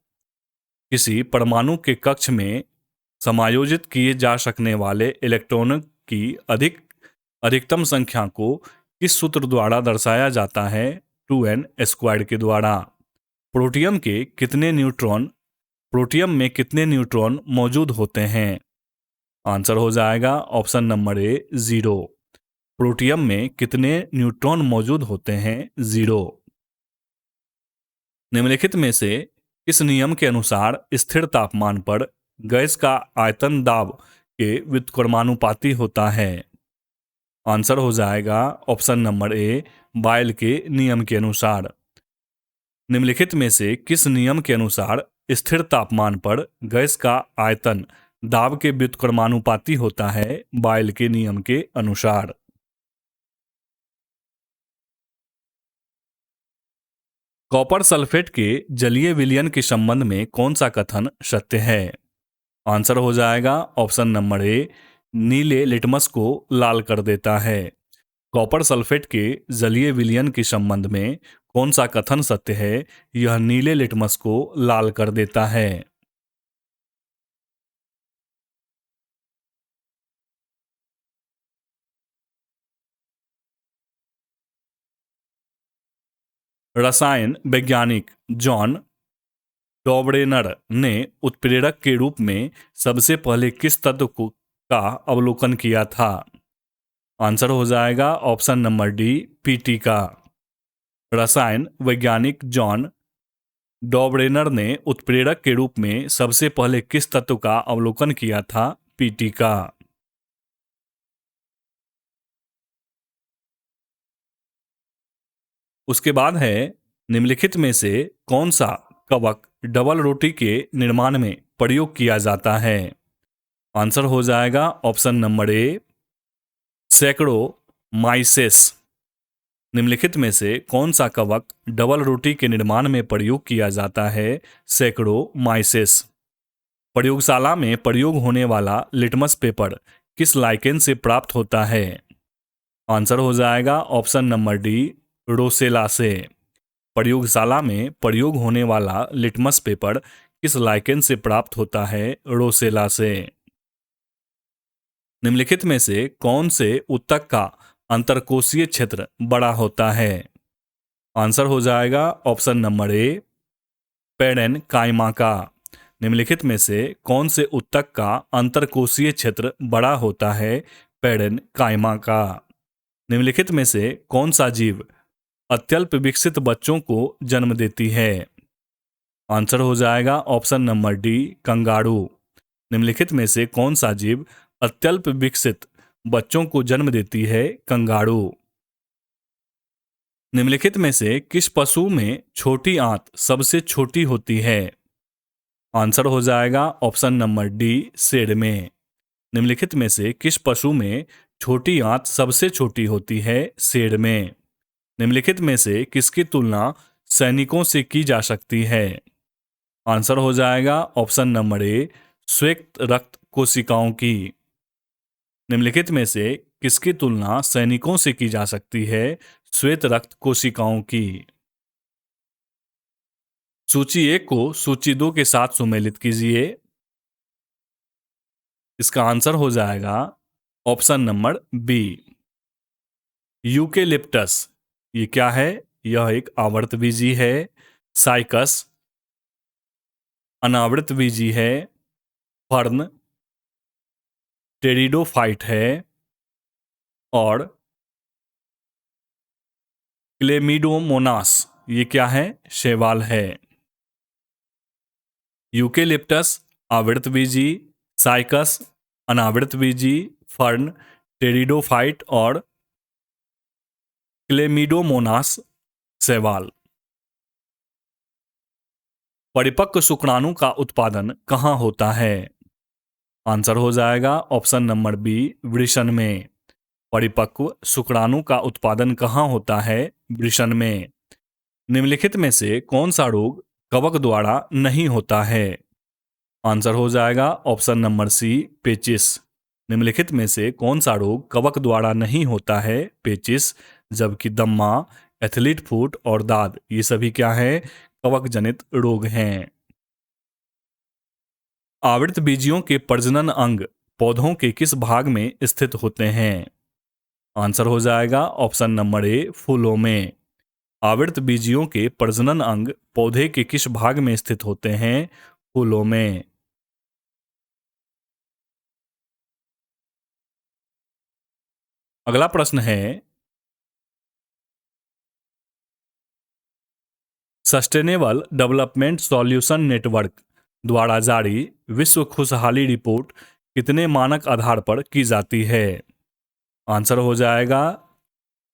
किसी परमाणु के कक्ष में समायोजित किए जा सकने वाले इलेक्ट्रॉनों की अधिकतम संख्या को किस सूत्र द्वारा दर्शाया जाता है? 2n² के द्वारा। प्रोटियम में कितने न्यूट्रॉन मौजूद होते हैं? आंसर हो जाएगा ऑप्शन नंबर ए, 0। प्रोटियम में कितने न्यूट्रॉन मौजूद होते हैं? 0। निम्नलिखित में से किस नियम के अनुसार स्थिर तापमान पर गैस का आयतन दाब के व्युत्क्रमानुपाती होता है? आंसर हो जाएगा ऑप्शन नंबर ए, बॉयल के नियम के अनुसार। निम्नलिखित में से किस नियम के अनुसार स्थिर तापमान पर गैस का आयतन दाब के व्युत्क्रमानुपाती होता है? बॉयल के नियम के अनुसार। कॉपर सल्फेट के जलीय विलयन के संबंध में कौन सा कथन सत्य है? आंसर हो जाएगा ऑप्शन नंबर ए, नीले लिटमस को लाल कर देता है। कॉपर सल्फेट के जलीय विलयन के संबंध में कौन सा कथन सत्य है? यह नीले लिटमस को लाल कर देता है। रसायन वैज्ञानिक जॉन डॉबरेनर ने उत्प्रेरक के रूप में सबसे पहले किस तत्व का अवलोकन किया था? आंसर हो जाएगा ऑप्शन नंबर डी, पीटी का। रसायन वैज्ञानिक जॉन डॉबरेनर ने उत्प्रेरक के रूप में सबसे पहले किस तत्व का अवलोकन किया था? पीटी का। उसके बाद है निम्नलिखित में से कौन सा कवक डबल रोटी के निर्माण में प्रयोग किया जाता है? आंसर हो जाएगा ऑप्शन नंबर ए, सैकड़ोमाइसेस। निम्नलिखित में से कौन सा कवक डबल रोटी के निर्माण में प्रयोग किया जाता है? सैकड़ोमाइसेस। प्रयोगशाला में प्रयोग होने वाला लिटमस पेपर किस लाइकेन से प्राप्त होता है? आंसर हो जाएगा ऑप्शन नंबर डी, रोसेला से। प्रयोगशाला में प्रयोग होने वाला लिटमस पेपर किस लाइकेन से प्राप्त होता है? रोसेला से। निम्नलिखित में से कौन से ऊतक का अंतरकोशीय क्षेत्र बड़ा होता है? आंसर हो जाएगा ऑप्शन नंबर ए, पेरेन्काइमा का। निम्नलिखित में से कौन से ऊतक का अंतरकोशीय क्षेत्र बड़ा होता है? पेरेन्काइमा का। निम्नलिखित में से कौन सा जीव अत्यल्प विकसित बच्चों को जन्म देती है? आंसर हो जाएगा ऑप्शन नंबर डी, कंगारू। निम्नलिखित में से कौन सा जीव अत्यल्प विकसित बच्चों को जन्म देती है? कंगारू। निम्नलिखित में से किस पशु में छोटी आंत सबसे छोटी होती है? आंसर हो जाएगा ऑप्शन नंबर डी, शेर में। निम्नलिखित में से किस पशु में छोटी आंत सबसे छोटी होती है? शेर में। निम्नलिखित में से किसकी तुलना सैनिकों से की जा सकती है? आंसर हो जाएगा ऑप्शन नंबर ए, श्वेत रक्त कोशिकाओं की। निम्नलिखित में से किसकी तुलना सैनिकों से की जा सकती है? श्वेत रक्त कोशिकाओं की। सूची 1 को सूची 2 के साथ सुमेलित कीजिए। इसका आंसर हो जाएगा ऑप्शन नंबर बी, यूकेलिप्टस। ये क्या है? यह एक आवृतबीजी है। साइकस अनावृतबीजी है। फर्न टेरिडोफाइट है। और क्लेमिडोमोनास ये क्या है? शैवाल है। यूकेलिप्टस आवृतबीजी, साइकस अनावृत बीजी, फर्न, टेरिडोफाइट और क्लेमिडोमोनास शैवाल। परिपक्व शुक्राणु का उत्पादन कहाँ होता है? आंसर हो जाएगा ऑप्शन नंबर बी, वृषण में। परिपक्व शुक्राणु का उत्पादन कहाँ होता है? वृषण में। निम्नलिखित में से कौन सा रोग कवक द्वारा नहीं होता है? आंसर हो जाएगा ऑप्शन नंबर सी, पेचिस। निम्नलिखित में से कौन सा रोग कवक द्वारा नहीं होता है? पेचिस। जबकि दम्मा, एथलीट फुट और दाद ये सभी क्या है? कवक जनित रोग हैं। आवृत बीजियों के प्रजनन अंग पौधों के किस भाग में स्थित होते हैं? आंसर हो जाएगा ऑप्शन नंबर ए, फूलों में। आवृत बीजियों के प्रजनन अंग पौधे के किस भाग में स्थित होते हैं? फूलों में। अगला प्रश्न है, सस्टेनेबल डेवलपमेंट सॉल्यूशन नेटवर्क द्वारा जारी विश्व खुशहाली रिपोर्ट कितने मानक आधार पर की जाती है? आंसर हो जाएगा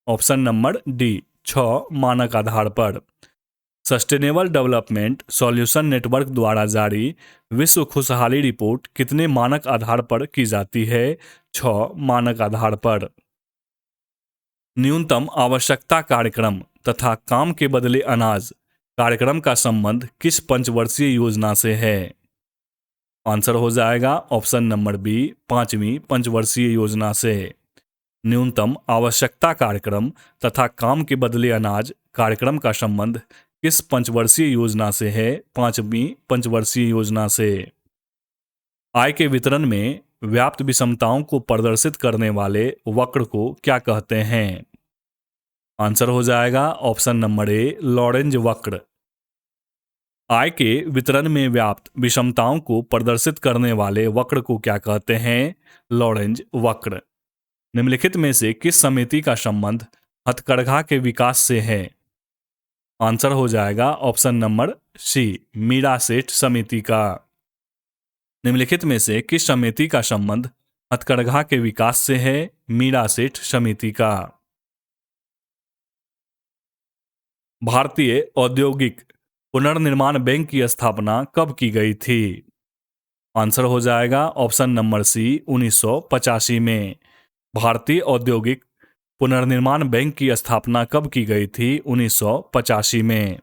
ऑप्शन नंबर डी, 6 मानक आधार पर। सस्टेनेबल डेवलपमेंट सॉल्यूशन नेटवर्क द्वारा जारी विश्व खुशहाली रिपोर्ट कितने मानक आधार पर की जाती है? 6 मानक आधार पर। न्यूनतम आवश्यकता कार्यक्रम तथा काम के बदले अनाज कार्यक्रम का संबंध किस पंचवर्षीय योजना से है? आंसर हो जाएगा ऑप्शन नंबर बी, 5वीं पंचवर्षीय योजना से। न्यूनतम आवश्यकता कार्यक्रम तथा काम के बदले अनाज कार्यक्रम का संबंध किस पंचवर्षीय योजना से है? 5वीं पंचवर्षीय योजना से। आय के वितरण में व्याप्त विषमताओं को प्रदर्शित करने वाले वक्र को क्या कहते हैं? आंसर हो जाएगा ऑप्शन नंबर ए, लॉरेंज वक्र। आय के वितरण में व्याप्त विषमताओं को प्रदर्शित करने वाले वक्र को क्या कहते हैं? लॉरेंज वक्र। निम्नलिखित में से किस समिति का संबंध हथकरघा के विकास से है? आंसर हो जाएगा ऑप्शन नंबर सी, मीरा सेठ समिति का। निम्नलिखित में से किस समिति का संबंध हथकरघा के विकास से है? मीरा सेठ समिति का। भारतीय औद्योगिक पुनर्निर्माण बैंक की स्थापना कब की गई थी? आंसर हो जाएगा ऑप्शन नंबर सी, 1985 में। भारतीय औद्योगिक पुनर्निर्माण बैंक की स्थापना कब की गई थी? 1985 में।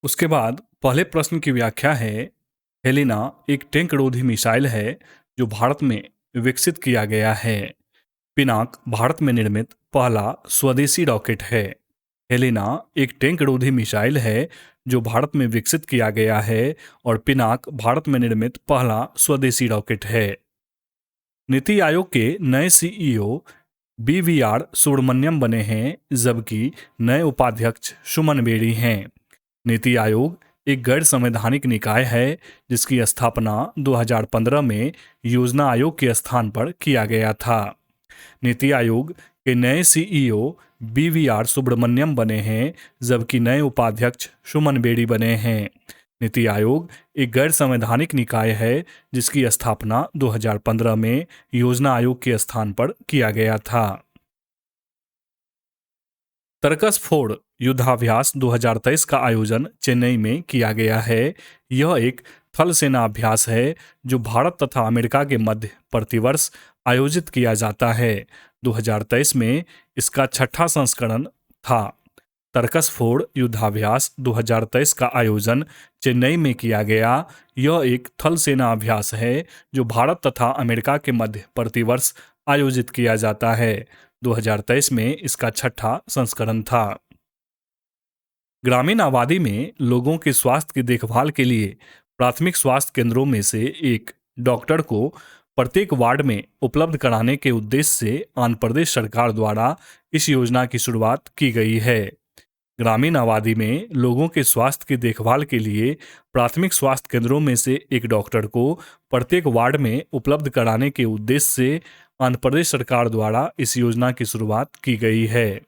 उसके बाद पहले प्रश्न की व्याख्या है, हेलिना एक टैंक रोधी मिसाइल है जो भारत में विकसित किया गया है। पिनाक भारत में निर्मित पहला स्वदेशी रॉकेट है। हेलिना एक टैंक रोधी मिसाइल है जो भारत में विकसित किया गया है और पिनाक भारत में निर्मित पहला स्वदेशी रॉकेट है। नीति आयोग के नए सीईओ BVR सुब्रमण्यम बने हैं, जबकि नए उपाध्यक्ष सुमन बेरी हैं। नीति आयोग एक गैर संवैधानिक निकाय है जिसकी स्थापना 2015 में योजना आयोग के स्थान पर किया गया था। नीति आयोग के नए सीईओ BVR सुब्रमण्यम बने हैं, जबकि नए उपाध्यक्ष सुमन बेरी बने हैं। नीति आयोग एक गैर संवैधानिक निकाय है जिसकी स्थापना 2015 में योजना आयोग के स्थान पर किया गया था। तरकस फोर्ड युद्धाभ्यास 2023 का आयोजन चेन्नई में किया गया है। यह एक थल सेना अभ्यास है जो भारत तथा अमेरिका के मध्य प्रतिवर्ष आयोजित किया जाता है। 2023 में इसका 6ठा संस्करण था। तरकस फोर्ड युद्धाभ्यास 2023 का आयोजन चेन्नई में किया गया। यह एक थल सेना अभ्यास है जो भारत तथा अमेरिका के मध्य प्रतिवर्ष आयोजित किया जाता है। 2023 में इसका 6ठा संस्करण था। ग्रामीण आबादी में लोगों के स्वास्थ्य की देखभाल के लिए प्राथमिक स्वास्थ्य केंद्रों में से एक डॉक्टर को प्रत्येक वार्ड में उपलब्ध कराने के उद्देश्य से आंध्र प्रदेश सरकार द्वारा इस योजना की शुरुआत की गई है। ग्रामीण आबादी में लोगों के स्वास्थ्य की देखभाल के लिए प्राथमिक स्वास्थ्य केंद्रों में से एक डॉक्टर को प्रत्येक वार्ड में उपलब्ध कराने के उद्देश्य से आंध्र प्रदेश सरकार द्वारा इस योजना की शुरुआत की गई है।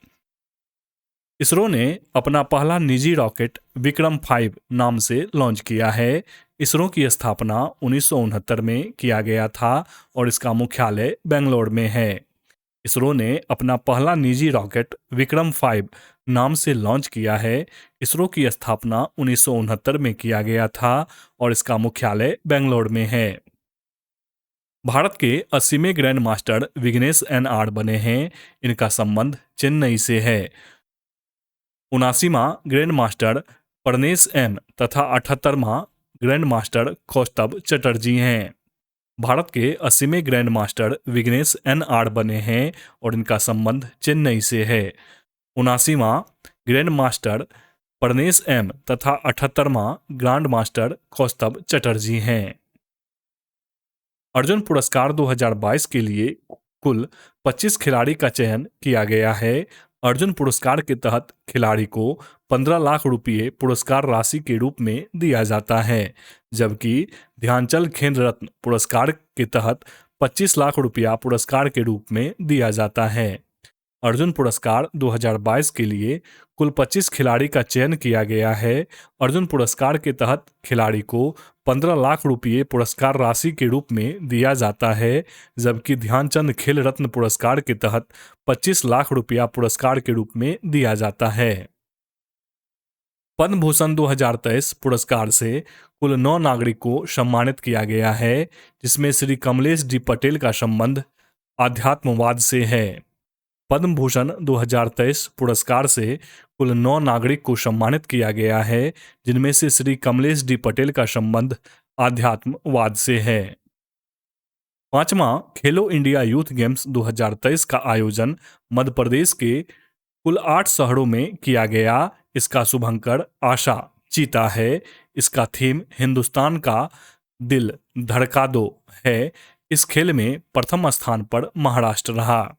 इसरो ने अपना पहला निजी रॉकेट विक्रम 5 नाम से लॉन्च किया है। इसरो की स्थापना 1969 में किया गया था और इसका मुख्यालय बेंगलोर में है। इसरो ने अपना पहला निजी रॉकेट विक्रम-5 नाम से लॉन्च किया है। इसरो की स्थापना 1969 में किया गया था और इसका मुख्यालय बेंगलोर में है। भारत के 80वें ग्रैंड मास्टर विघ्नेश एन.आर. बने हैं। इनका संबंध चेन्नई से है। 79वां ग्रैंड मास्टर प्रनेश एम तथा 78वां ग्रैंड मास्टर कौस्तभ चटर्जी हैं। भारत के 80वें ग्रैंड मास्टर विघ्नेश एन.आर. बने हैं और इनका संबंध चेन्नई से है। 79वां ग्रैंड मास्टर प्रनेश एम तथा 78वां ग्रैंड मास्टर कौस्तभ चटर्जी हैं। अर्जुन पुरस्कार 2022 के लिए कुल 25 खिलाड़ी का चयन किया गया है। अर्जुन पुरस्कार के तहत खिलाड़ी को 15 लाख रुपये पुरस्कार राशि के रूप में दिया जाता है, जबकि ध्यानचंद खेल रत्न पुरस्कार के तहत 25 लाख रुपया पुरस्कार के रूप में दिया जाता है। अर्जुन पुरस्कार 2022 के लिए कुल 25 खिलाड़ी का चयन किया गया है। अर्जुन पुरस्कार के तहत खिलाड़ी को 15 लाख रुपये पुरस्कार राशि के रूप में दिया जाता है, जबकि ध्यानचंद खेल रत्न पुरस्कार के तहत 25 लाख रुपया पुरस्कार के रूप में दिया जाता है। पद्म भूषण 2023 पुरस्कार से कुल 9 नागरिक को सम्मानित किया गया है, जिसमें श्री कमलेश डी पटेल का संबंध आध्यात्मवाद से है। पद्म भूषण 2023 पुरस्कार से कुल 9 नागरिक को सम्मानित किया गया है, जिनमें से श्री कमलेश डी पटेल का संबंध आध्यात्मवाद से है। 5वां खेलो इंडिया यूथ गेम्स 2023 का आयोजन मध्य प्रदेश के कुल 8 शहरों में किया गया। इसका शुभंकर आशा चीता है। इसका थीम हिंदुस्तान का दिल धड़का दो है। इस खेल में प्रथम स्थान पर महाराष्ट्र रहा।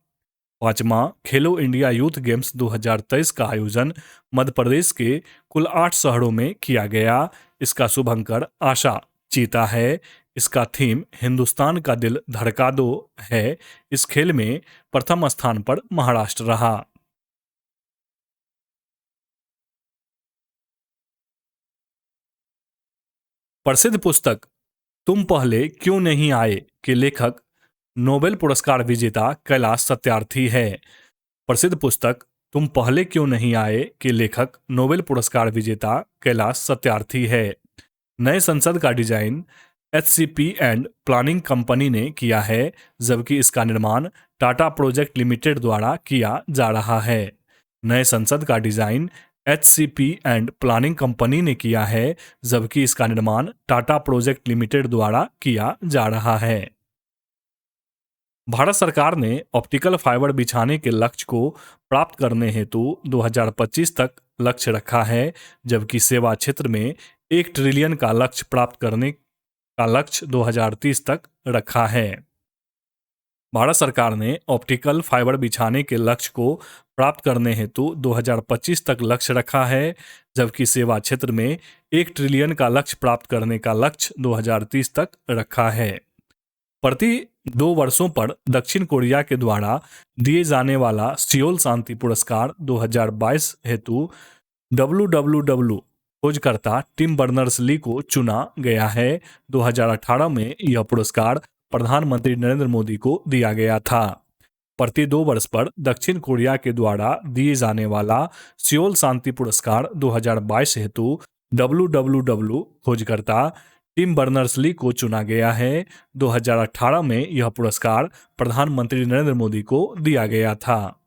5वां खेलो इंडिया यूथ गेम्स 2023 का आयोजन मध्य प्रदेश के कुल 8 शहरों में किया गया। इसका शुभंकर आशा चीता है। इसका थीम हिंदुस्तान का दिल धड़का दो है। इस खेल में प्रथम स्थान पर महाराष्ट्र रहा। प्रसिद्ध पुस्तक तुम पहले क्यों नहीं आए के लेखक नोबेल पुरस्कार विजेता कैलाश सत्यार्थी है। प्रसिद्ध पुस्तक तुम पहले क्यों नहीं आए के लेखक नोबेल पुरस्कार विजेता कैलाश सत्यार्थी है। नए संसद का design HCP and planning company ने किया है, जबकि इसका निर्माण टाटा प्रोजेक्ट लिमिटेड द्वारा किया जा रहा है। नए संसद का design HCP and planning company ने किया है, जबकि इसका निर्माण टाटा प्रोजेक्ट लिमिटेड द्वारा किया जा रहा है। भारत सरकार ने ऑप्टिकल फाइबर बिछाने के लक्ष्य को प्राप्त करने हेतु 2025 तक लक्ष्य रखा है, जबकि सेवा क्षेत्र में 1 ट्रिलियन का लक्ष्य प्राप्त करने का लक्ष्य 2030 तक रखा है। भारत सरकार ने ऑप्टिकल फाइबर बिछाने के लक्ष्य को प्राप्त करने हेतु 2025 तक लक्ष्य रखा है, जबकि सेवा क्षेत्र में 1 ट्रिलियन का लक्ष्य प्राप्त करने का लक्ष्य 2030 तक रखा है। प्रति 2 वर्षों पर दक्षिण कोरिया के द्वारा दिए जाने वाला सियोल शांति पुरस्कार 2022 हेतु WWW खोजकर्ता टिम बर्नर्स-ली को चुना गया है। 2018 में यह पुरस्कार प्रधानमंत्री नरेंद्र मोदी को दिया गया था। प्रति 2 वर्ष पर दक्षिण कोरिया के द्वारा दिए जाने वाला सियोल शांति पुरस्कार 2022 हेतु WWW खोजकर्ता टिम बर्नर्स-ली को चुना गया है। 2018 में यह पुरस्कार प्रधानमंत्री नरेंद्र मोदी को दिया गया था।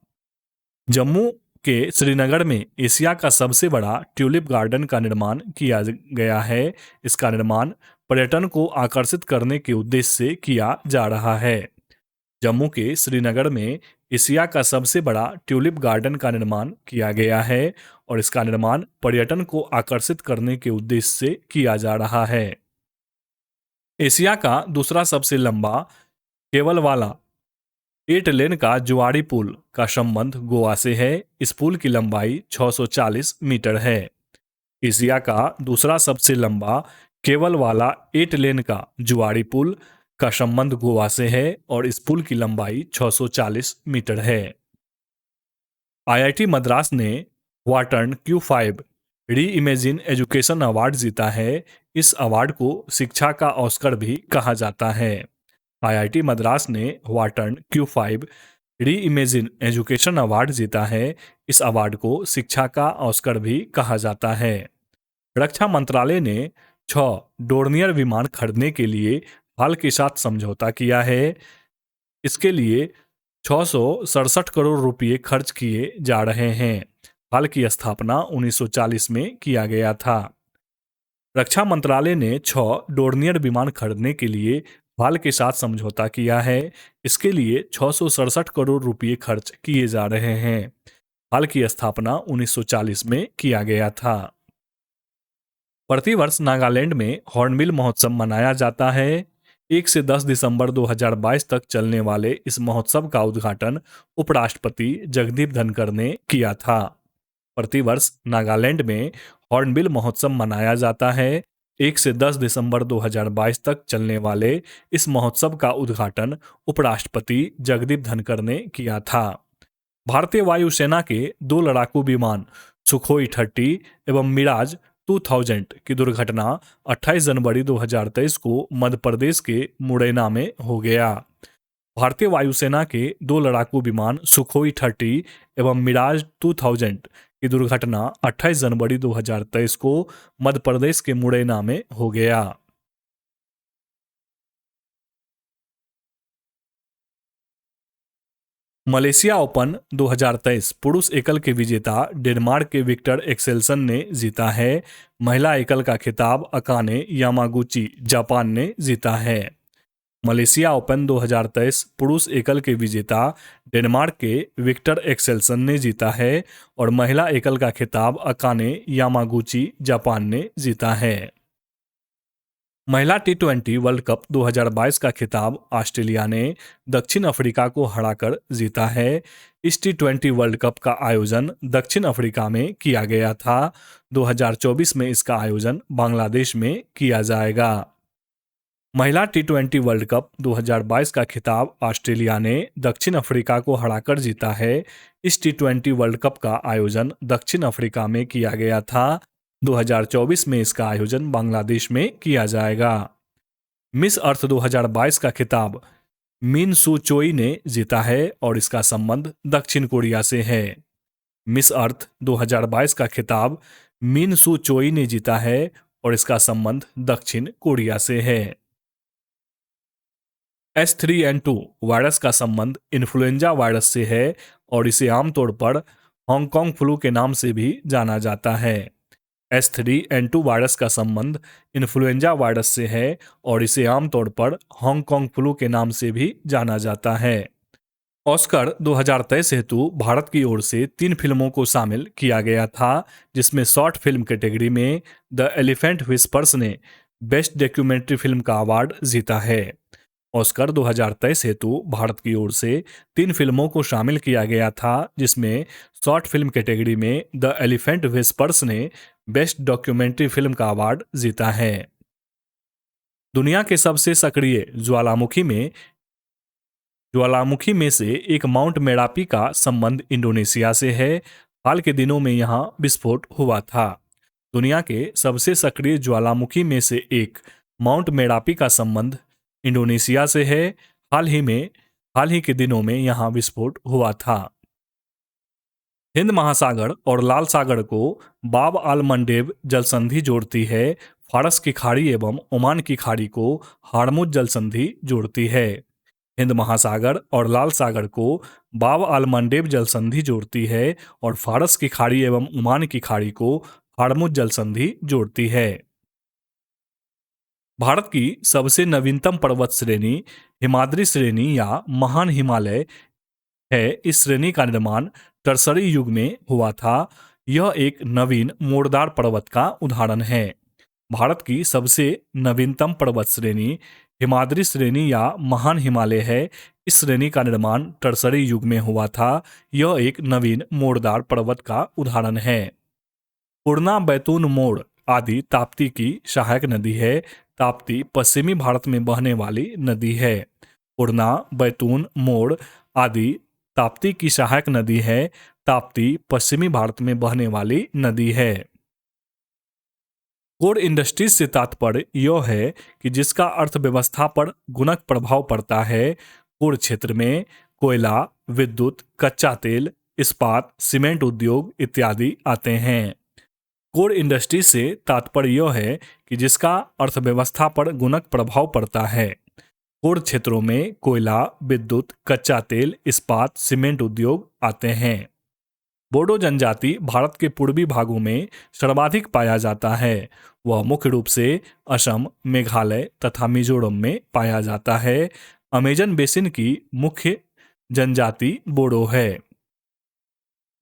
जम्मू के श्रीनगर में एशिया का सबसे बड़ा ट्यूलिप गार्डन का निर्माण किया गया है। इसका निर्माण पर्यटन को आकर्षित करने के उद्देश्य से किया जा रहा है। जम्मू के श्रीनगर में एशिया का सबसे बड़ा ट्यूलिप गार्डन का निर्माण किया गया है और इसका निर्माण पर्यटन को आकर्षित करने के उद्देश्य से किया जा रहा है। एशिया का दूसरा सबसे लंबा केबल वाला 8 लेन का जुआरी पुल का संबंध गोवा से है। इस पुल की लंबाई 640 मीटर है। एशिया का दूसरा सबसे लंबा केबल वाला 8 लेन का जुआरी पुल का संबंध गोवा से है और इस पुल की लंबाई 640 मीटर है। आईआईटी मद्रास ने वाटर्न Q5 री इमेजिन एजुकेशन अवार्ड जीता है। इस अवार्ड को शिक्षा का ऑस्कर भी कहा जाता है। आईआईटी मद्रास ने वाटर्न Q5 री इमेजिन एजुकेशन अवार्ड जीता है। इस अवार्ड को शिक्षा का ऑस्कर भी कहा जाता है। रक्षा मंत्रालय ने 6 डोर्नियर विमान खरीदने के लिए हाल के साथ समझौता किया है। इसके लिए 667 करोड़ रुपये खर्च किए जा रहे हैं। हाल की स्थापना 1940 में किया गया था। रक्षा मंत्रालय ने 6 डोर्नियर विमान खरीदने के लिए हाल के साथ समझौता किया है। इसके लिए 667 करोड़ रुपये खर्च किए जा रहे हैं। हाल की स्थापना 1940 में किया गया था। प्रतिवर्ष नागालैंड में हॉर्नबिल महोत्सव मनाया जाता है। 1 से 10 दिसंबर 2022 तक चलने वाले इस महोत्सव का उद्घाटन उपराष्ट्रपति जगदीप धनखड़ ने किया था। प्रतिवर्ष नागालैंड में हॉर्नबिल महोत्सव मनाया जाता है। 1 से 10 दिसंबर 2022 तक चलने वाले इस महोत्सव का उद्घाटन उपराष्ट्रपति जगदीप धनखड़ ने किया था। भारतीय वायुसेना के 2 लड़ाकू विमान सुखोई 30 एवं मिराज 2000 की दुर्घटना 28 जनवरी 2023 को मध्य प्रदेश के मुरैना में हो गया। भारतीय वायुसेना के 2 लड़ाकू विमान सुखोई 30 एवं मिराज 2000 की दुर्घटना 28 जनवरी 2023 को मध्य प्रदेश के मुरैना में हो गया। मलेशिया ओपन 2023 पुरुष एकल के विजेता डेनमार्क के विक्टर एक्सेल्सन ने जीता है। महिला एकल का खिताब अकाने यामागुची जापान ने जीता है। मलेशिया ओपन 2023 पुरुष एकल के विजेता डेनमार्क के विक्टर एक्सेल्सन ने जीता है और महिला एकल का खिताब अकाने यामागुची जापान ने जीता है। महिला T20 वर्ल्ड कप 2022 का खिताब ऑस्ट्रेलिया ने दक्षिण अफ्रीका को हराकर जीता है। इस T20 वर्ल्ड कप का आयोजन दक्षिण अफ्रीका में किया गया था। 2024 में इसका आयोजन बांग्लादेश में किया जाएगा। महिला T20 वर्ल्ड कप 2022 का खिताब ऑस्ट्रेलिया ने दक्षिण अफ्रीका को हराकर जीता है। इस T20 वर्ल्ड कप का आयोजन दक्षिण अफ्रीका में किया गया था। 2024 में इसका आयोजन बांग्लादेश में किया जाएगा। मिस अर्थ 2022 का खिताब मिन सू चोई ने जीता है और इसका संबंध दक्षिण कोरिया से है। मिस अर्थ 2022 का खिताब मिन सू चोई ने जीता है और इसका संबंध दक्षिण कोरिया से है। H3N2 वायरस का संबंध इन्फ्लुएंजा वायरस से है और इसे आमतौर पर हांगकांग फ्लू के नाम से भी जाना जाता है। H3N2 वायरस का संबंध इन्फ्लुएंजा वायरस से है और इसे आमतौर पर हांगकांग फ्लू के नाम से भी जाना जाता है। ऑस्कर 2023 हेतु भारत की ओर से 3 फिल्मों को शामिल किया गया था, जिसमें शॉर्ट फिल्म कैटेगरी में द एलिफेंट विस्पर्स ने बेस्ट डॉक्यूमेंट्री फिल्म का अवार्ड जीता है। ऑस्कर 2023 हेतु भारत की ओर से 3 फिल्मों को शामिल किया गया था, जिसमें शॉर्ट फिल्म कैटेगरी में द एलिफेंट विस्पर्स ने बेस्ट डॉक्यूमेंट्री फिल्म का अवार्ड जीता है। दुनिया के सबसे सक्रिय ज्वालामुखी में से एक माउंट मेरापी का संबंध इंडोनेशिया से है। हाल के दिनों में यहां विस्फोट हुआ था। दुनिया के सबसे सक्रिय ज्वालामुखी में से एक माउंट मेरापी का संबंध इंडोनेशिया से है। हाल ही के दिनों में यहां विस्फोट हुआ था। हिंद महासागर और लाल सागर को बाब आल मंडेब जलसंधि जोड़ती है। फारस की खाड़ी एवं ओमान की खाड़ी को हार्मुज जलसंधि जोड़ती है। हिंद महासागर और लाल सागर को बाब आल मंडेब जलसंधि जोड़ती है और फारस की खाड़ी एवं ओमान की खाड़ी को हार्मुज जलसंधि जोड़ती है। भारत की सबसे नवीनतम पर्वत श्रेणी हिमाद्री श्रेणी या महान हिमालय है। इस श्रेणी का निर्माण टर्सरी युग में हुआ था। यह एक नवीन मोड़दार पर्वत का उदाहरण है। भारत की सबसे नवीनतम पर्वत श्रेणी हिमाद्री श्रेणी या महान हिमालय है। इस श्रेणी का निर्माण टर्सरी युग में हुआ था। यह एक नवीन मोड़दार पर्वत का उदाहरण है। पूर्णा, बैतूल, मोड़ आदि ताप्ती की सहायक नदी है। ताप्ती पश्चिमी भारत में बहने वाली नदी है। पूर्णा, बैतूल, मोड़ आदि ताप्ती की सहायक नदी है। ताप्ती पश्चिमी भारत में बहने वाली नदी है। कोर इंडस्ट्रीज से तात्पर्य यह है कि जिसका अर्थव्यवस्था पर गुणक प्रभाव पड़ता है। कोर क्षेत्र में कोयला, विद्युत, कच्चा तेल, इस्पात, सीमेंट उद्योग इत्यादि आते हैं। कोर इंडस्ट्री से तात्पर्य यह है कि जिसका अर्थव्यवस्था पर गुणक प्रभाव पड़ता है। कोर क्षेत्रों में कोयला, विद्युत, कच्चा तेल, इस्पात, सीमेंट उद्योग आते हैं। बोडो जनजाति भारत के पूर्वी भागों में सर्वाधिक पाया जाता है। वह मुख्य रूप से असम, मेघालय तथा मिजोरम में पाया जाता है। अमेजन बेसिन की मुख्य जनजाति बोडो है।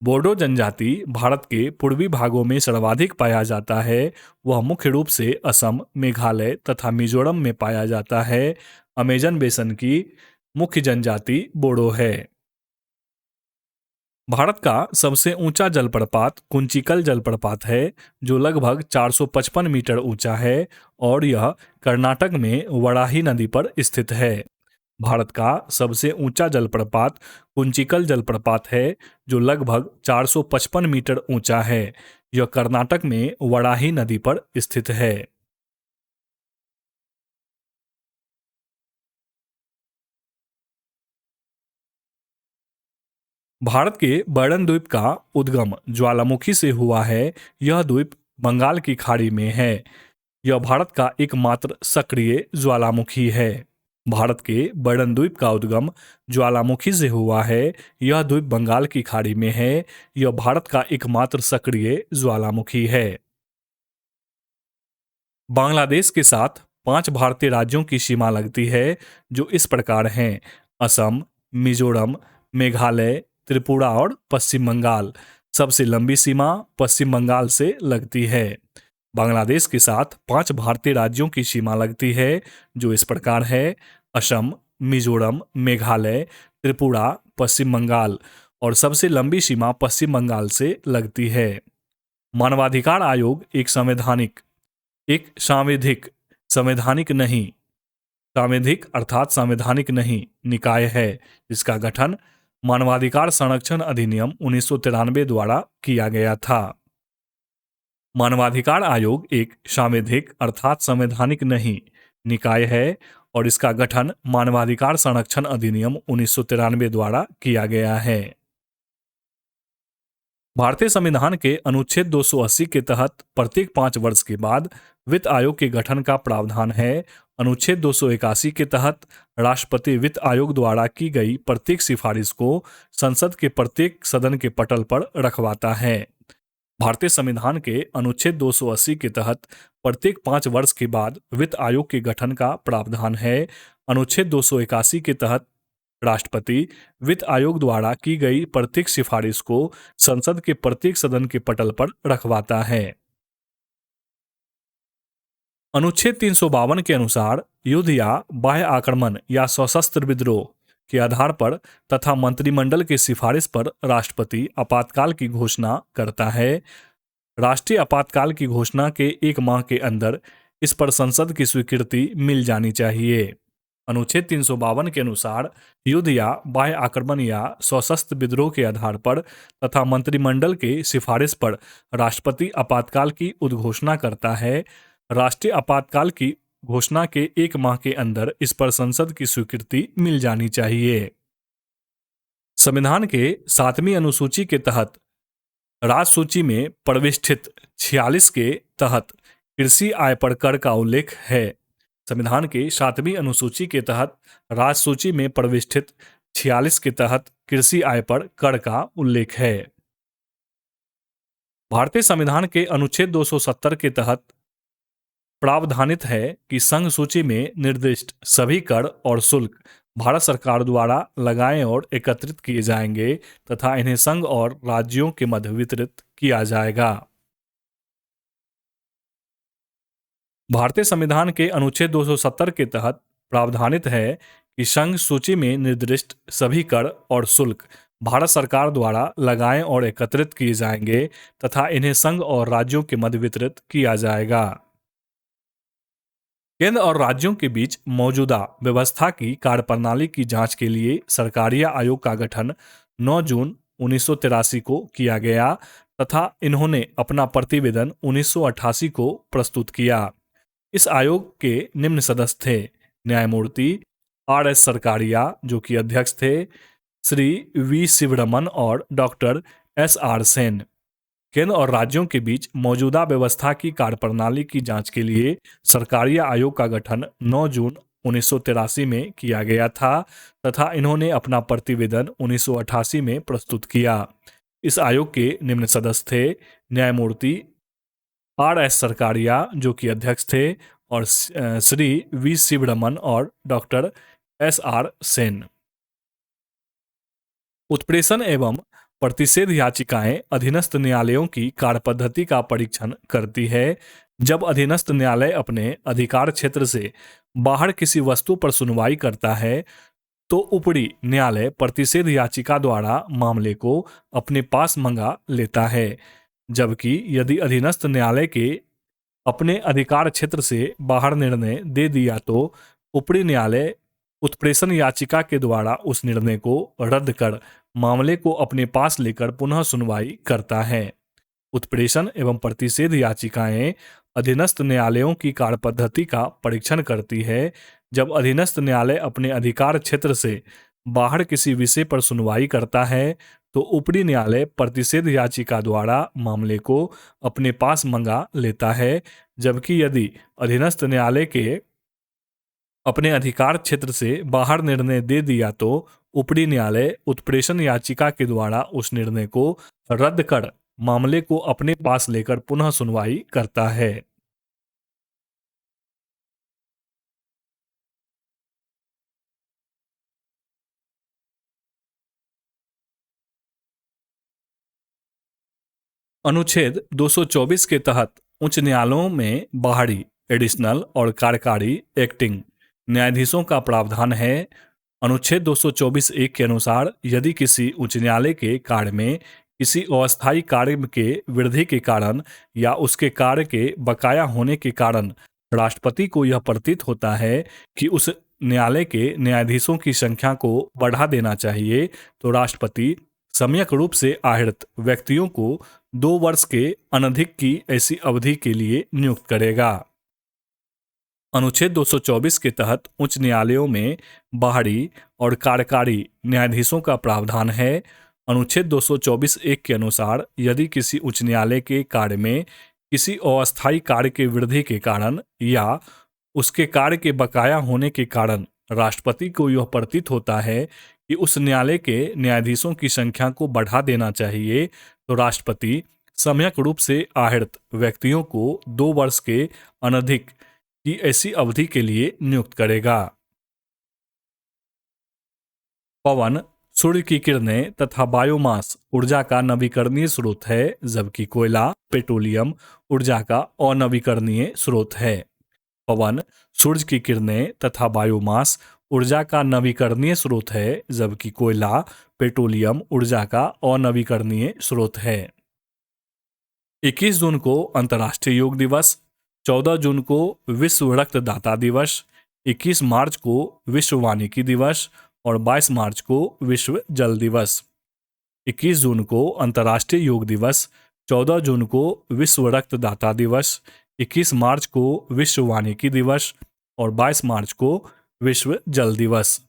बोडो जनजाति भारत के पूर्वी भागों में सर्वाधिक पाया जाता है। वह मुख्य रूप से असम, मेघालय तथा मिजोरम में पाया जाता है। अमेजन बेसिन की मुख्य जनजाति बोडो है। भारत का सबसे ऊंचा जलप्रपात कुंचिकल जलप्रपात है, जो लगभग 455 मीटर ऊंचा है और यह कर्नाटक में वराही नदी पर स्थित है। भारत का सबसे ऊंचा जलप्रपात कुंचिकल जलप्रपात है, जो लगभग 455 मीटर ऊंचा है। यह कर्नाटक में वराही नदी पर स्थित है। भारत के बैरन द्वीप का उद्गम ज्वालामुखी से हुआ है। यह द्वीप बंगाल की खाड़ी में है। यह भारत का एकमात्र सक्रिय ज्वालामुखी है। भारत के बैरन द्वीप का उद्गम ज्वालामुखी से हुआ है। यह द्वीप बंगाल की खाड़ी में है। यह भारत का एकमात्र सक्रिय ज्वालामुखी है। बांग्लादेश के साथ 5 भारतीय राज्यों की सीमा लगती है, जो इस प्रकार हैं: असम, मिजोरम, मेघालय, त्रिपुरा और पश्चिम बंगाल। सबसे लंबी सीमा पश्चिम बंगाल से लगती है। बांग्लादेश के साथ 5 भारतीय राज्यों की सीमा लगती है, जो इस प्रकार है: असम, मिजोरम, मेघालय, त्रिपुरा, पश्चिम बंगाल और सबसे लंबी सीमा पश्चिम बंगाल से लगती है। मानवाधिकार आयोग एक संवैधानिक नहीं सांविधिक अर्थात संवैधानिक नहीं निकाय है, जिसका गठन मानवाधिकार संरक्षण अधिनियम 1993 द्वारा किया गया था। मानवाधिकार आयोग एक सांविधिक अर्थात संवैधानिक नहीं निकाय है और इसका गठन मानवाधिकार संरक्षण अधिनियम 1993 द्वारा किया गया है। भारतीय संविधान के अनुच्छेद 280 के तहत प्रत्येक 5 वर्ष के बाद वित्त आयोग के गठन का प्रावधान है। अनुच्छेद 281 के तहत राष्ट्रपति वित्त आयोग द्वारा की गई प्रत्येक सिफारिश को संसद के प्रत्येक सदन के पटल पर रखवाता है। भारतीय संविधान के अनुच्छेद 280 के तहत प्रत्येक 5 वर्ष के बाद वित्त आयोग के गठन का प्रावधान है। अनुच्छेद 281 के तहत राष्ट्रपति वित्त आयोग द्वारा की गई प्रत्येक सिफारिश को संसद के प्रत्येक सदन के पटल पर रखवाता है। अनुच्छेद 352 के अनुसार युद्ध या बाह्य आक्रमण या सशस्त्र विद्रोह के आधार पर तथा मंत्रिमंडल की सिफारिश पर राष्ट्रपति आपातकाल की घोषणा करता है। राष्ट्रीय आपातकाल की घोषणा के 1 माह के अंदर इस पर संसद की स्वीकृति मिल जानी चाहिए। अनुच्छेद 352 के अनुसार युद्ध या बाह्य आक्रमण या सशस्त्र विद्रोह के आधार पर तथा मंत्रिमंडल के सिफारिश पर राष्ट्रपति आपातकाल की उद्घोषणा करता है। राष्ट्रीय आपातकाल की घोषणा के 1 माह के अंदर इस पर संसद की स्वीकृति मिल जानी चाहिए। संविधान के 7वीं अनुसूची के तहत राजसूची में प्रविष्ठित 46 के तहत कृषि आय पर कर का उल्लेख है। संविधान के 7वीं अनुसूची के तहत राजसूची में प्रविष्ठित 46 के तहत कृषि आय पर कर का उल्लेख है। भारतीय संविधान के अनुच्छेद 270 के तहत प्रावधानित है कि संघ सूची में निर्दिष्ट सभी कर और शुल्क भारत सरकार द्वारा लगाए और एकत्रित किए जाएंगे तथा इन्हें संघ और राज्यों के मध्य वितरित किया जाएगा। भारतीय संविधान के अनुच्छेद 270 के तहत प्रावधानित है कि संघ सूची में निर्दिष्ट सभी कर और शुल्क भारत सरकार द्वारा लगाए और एकत्रित किए जाएंगे तथा इन्हें संघ और राज्यों के मध्य वितरित किया जाएगा। केंद्र और राज्यों के बीच मौजूदा व्यवस्था की कार्यप्रणाली की जांच के लिए सरकारीय आयोग का गठन 9 जून 1983 को किया गया। तथा इन्होंने अपना प्रतिवेदन 1988 को प्रस्तुत किया। इस आयोग के निम्न सदस्य थे: न्यायमूर्ति R.S. सरकारिया, जो कि अध्यक्ष थे, श्री V. शिवरमन और डॉक्टर S.R. सेन। केंद्र और राज्यों के बीच मौजूदा व्यवस्था की कार्यप्रणाली की जांच के लिए सरकारिया आयोग का गठन 9 जून 1983 में किया गया था तथा इन्होंने अपना प्रतिवेदन 1988 में प्रस्तुत किया। इस आयोग के निम्न सदस्य थे: न्यायमूर्ति R.S. सरकारिया, जो कि अध्यक्ष थे, और श्री V. शिवरमन और डॉक्टर S.R. सेन। उत्प्रेषण एवं प्रतिषेध याचिकाएं अधीनस्थ न्यायालयों की कार्यपद्धति का परीक्षण करती है। जब अधीनस्थ न्यायालय अपने अधिकार क्षेत्र से बाहर किसी वस्तु पर सुनवाई करता है तो ऊपरी न्यायालय प्रतिषेध याचिका द्वारा मामले को अपने पास मंगा लेता है, जबकि यदि अधीनस्थ न्यायालय के अपने अधिकार क्षेत्र से बाहर निर्णय दे दिया तो ऊपरी न्यायालय उत्प्रेषण याचिका के द्वारा उस निर्णय को रद्द कर मामले को अपने पास लेकर पुनः सुनवाई करता है। उत्प्रेषण एवं प्रतिषेध याचिकाएं अधीनस्थ न्यायालयों की कार्यपद्धति का परीक्षण करती है। जब अधीनस्थ न्यायालय अपने अधिकार क्षेत्र से बाहर किसी विषय पर सुनवाई करता है तो ऊपरी न्यायालय प्रतिषेध याचिका द्वारा मामले को अपने पास मंगा लेता है, जबकि यदि अधीनस्थ न्यायालय के अपने अधिकार क्षेत्र से बाहर निर्णय दे दिया तो ऊपरी न्यायालय उत्प्रेषण याचिका के द्वारा उस निर्णय को रद्द कर मामले को अपने पास लेकर पुनः सुनवाई करता है। अनुच्छेद 224 के तहत उच्च न्यायालयों में बाहरी, एडिशनल और कार्यकारी एक्टिंग न्यायाधीशों का प्रावधान है। अनुच्छेद 224 एक के अनुसार यदि किसी उच्च न्यायालय के कार्य में किसी अस्थायी कार्य के वृद्धि के कारण या उसके कार्य के बकाया होने के कारण राष्ट्रपति को यह प्रतीत होता है कि उस न्यायालय के न्यायाधीशों की संख्या को बढ़ा देना चाहिए तो राष्ट्रपति सम्यक रूप से आहृत व्यक्तियों को 2 वर्ष के अनधिक की ऐसी अवधि के लिए नियुक्त करेगा। अनुच्छेद 224 के तहत उच्च न्यायालयों में बाहरी और कार्यकारी न्यायाधीशों का प्रावधान है। अनुच्छेद 224 एक के अनुसार यदि किसी उच्च न्यायालय के कार्य में किसी अस्थायी कार्य के वृद्धि के कारण या उसके कार्य के बकाया होने के कारण राष्ट्रपति को यह प्रतीत होता है कि उस न्यायालय के न्यायाधीशों की संख्या को बढ़ा देना चाहिए तो राष्ट्रपति सम्यक रूप से आहृत व्यक्तियों को 2 वर्ष के अनधिक की ऐसी अवधि के लिए नियुक्त करेगा। पवन, सूर्य की किरणें तथा बायोमास ऊर्जा का नवीकरणीय स्रोत है, जबकि कोयला, पेट्रोलियम ऊर्जा का अनवीकरणीय स्रोत है। पवन, सूर्य की किरणें तथा बायोमास ऊर्जा का नवीकरणीय स्रोत है, जबकि कोयला, पेट्रोलियम ऊर्जा का अनवीकरणीय स्रोत है। 21 जून को अंतर्राष्ट्रीय योग दिवस, 14 जून को विश्व रक्तदाता दिवस, 21 मार्च को विश्व वानिकी दिवस और 22 मार्च को विश्व जल दिवस। 21 जून को अंतर्राष्ट्रीय योग दिवस, 14 जून को विश्व रक्तदाता दिवस, 21 मार्च को विश्व वानिकी दिवस और 22 मार्च को विश्व जल दिवस।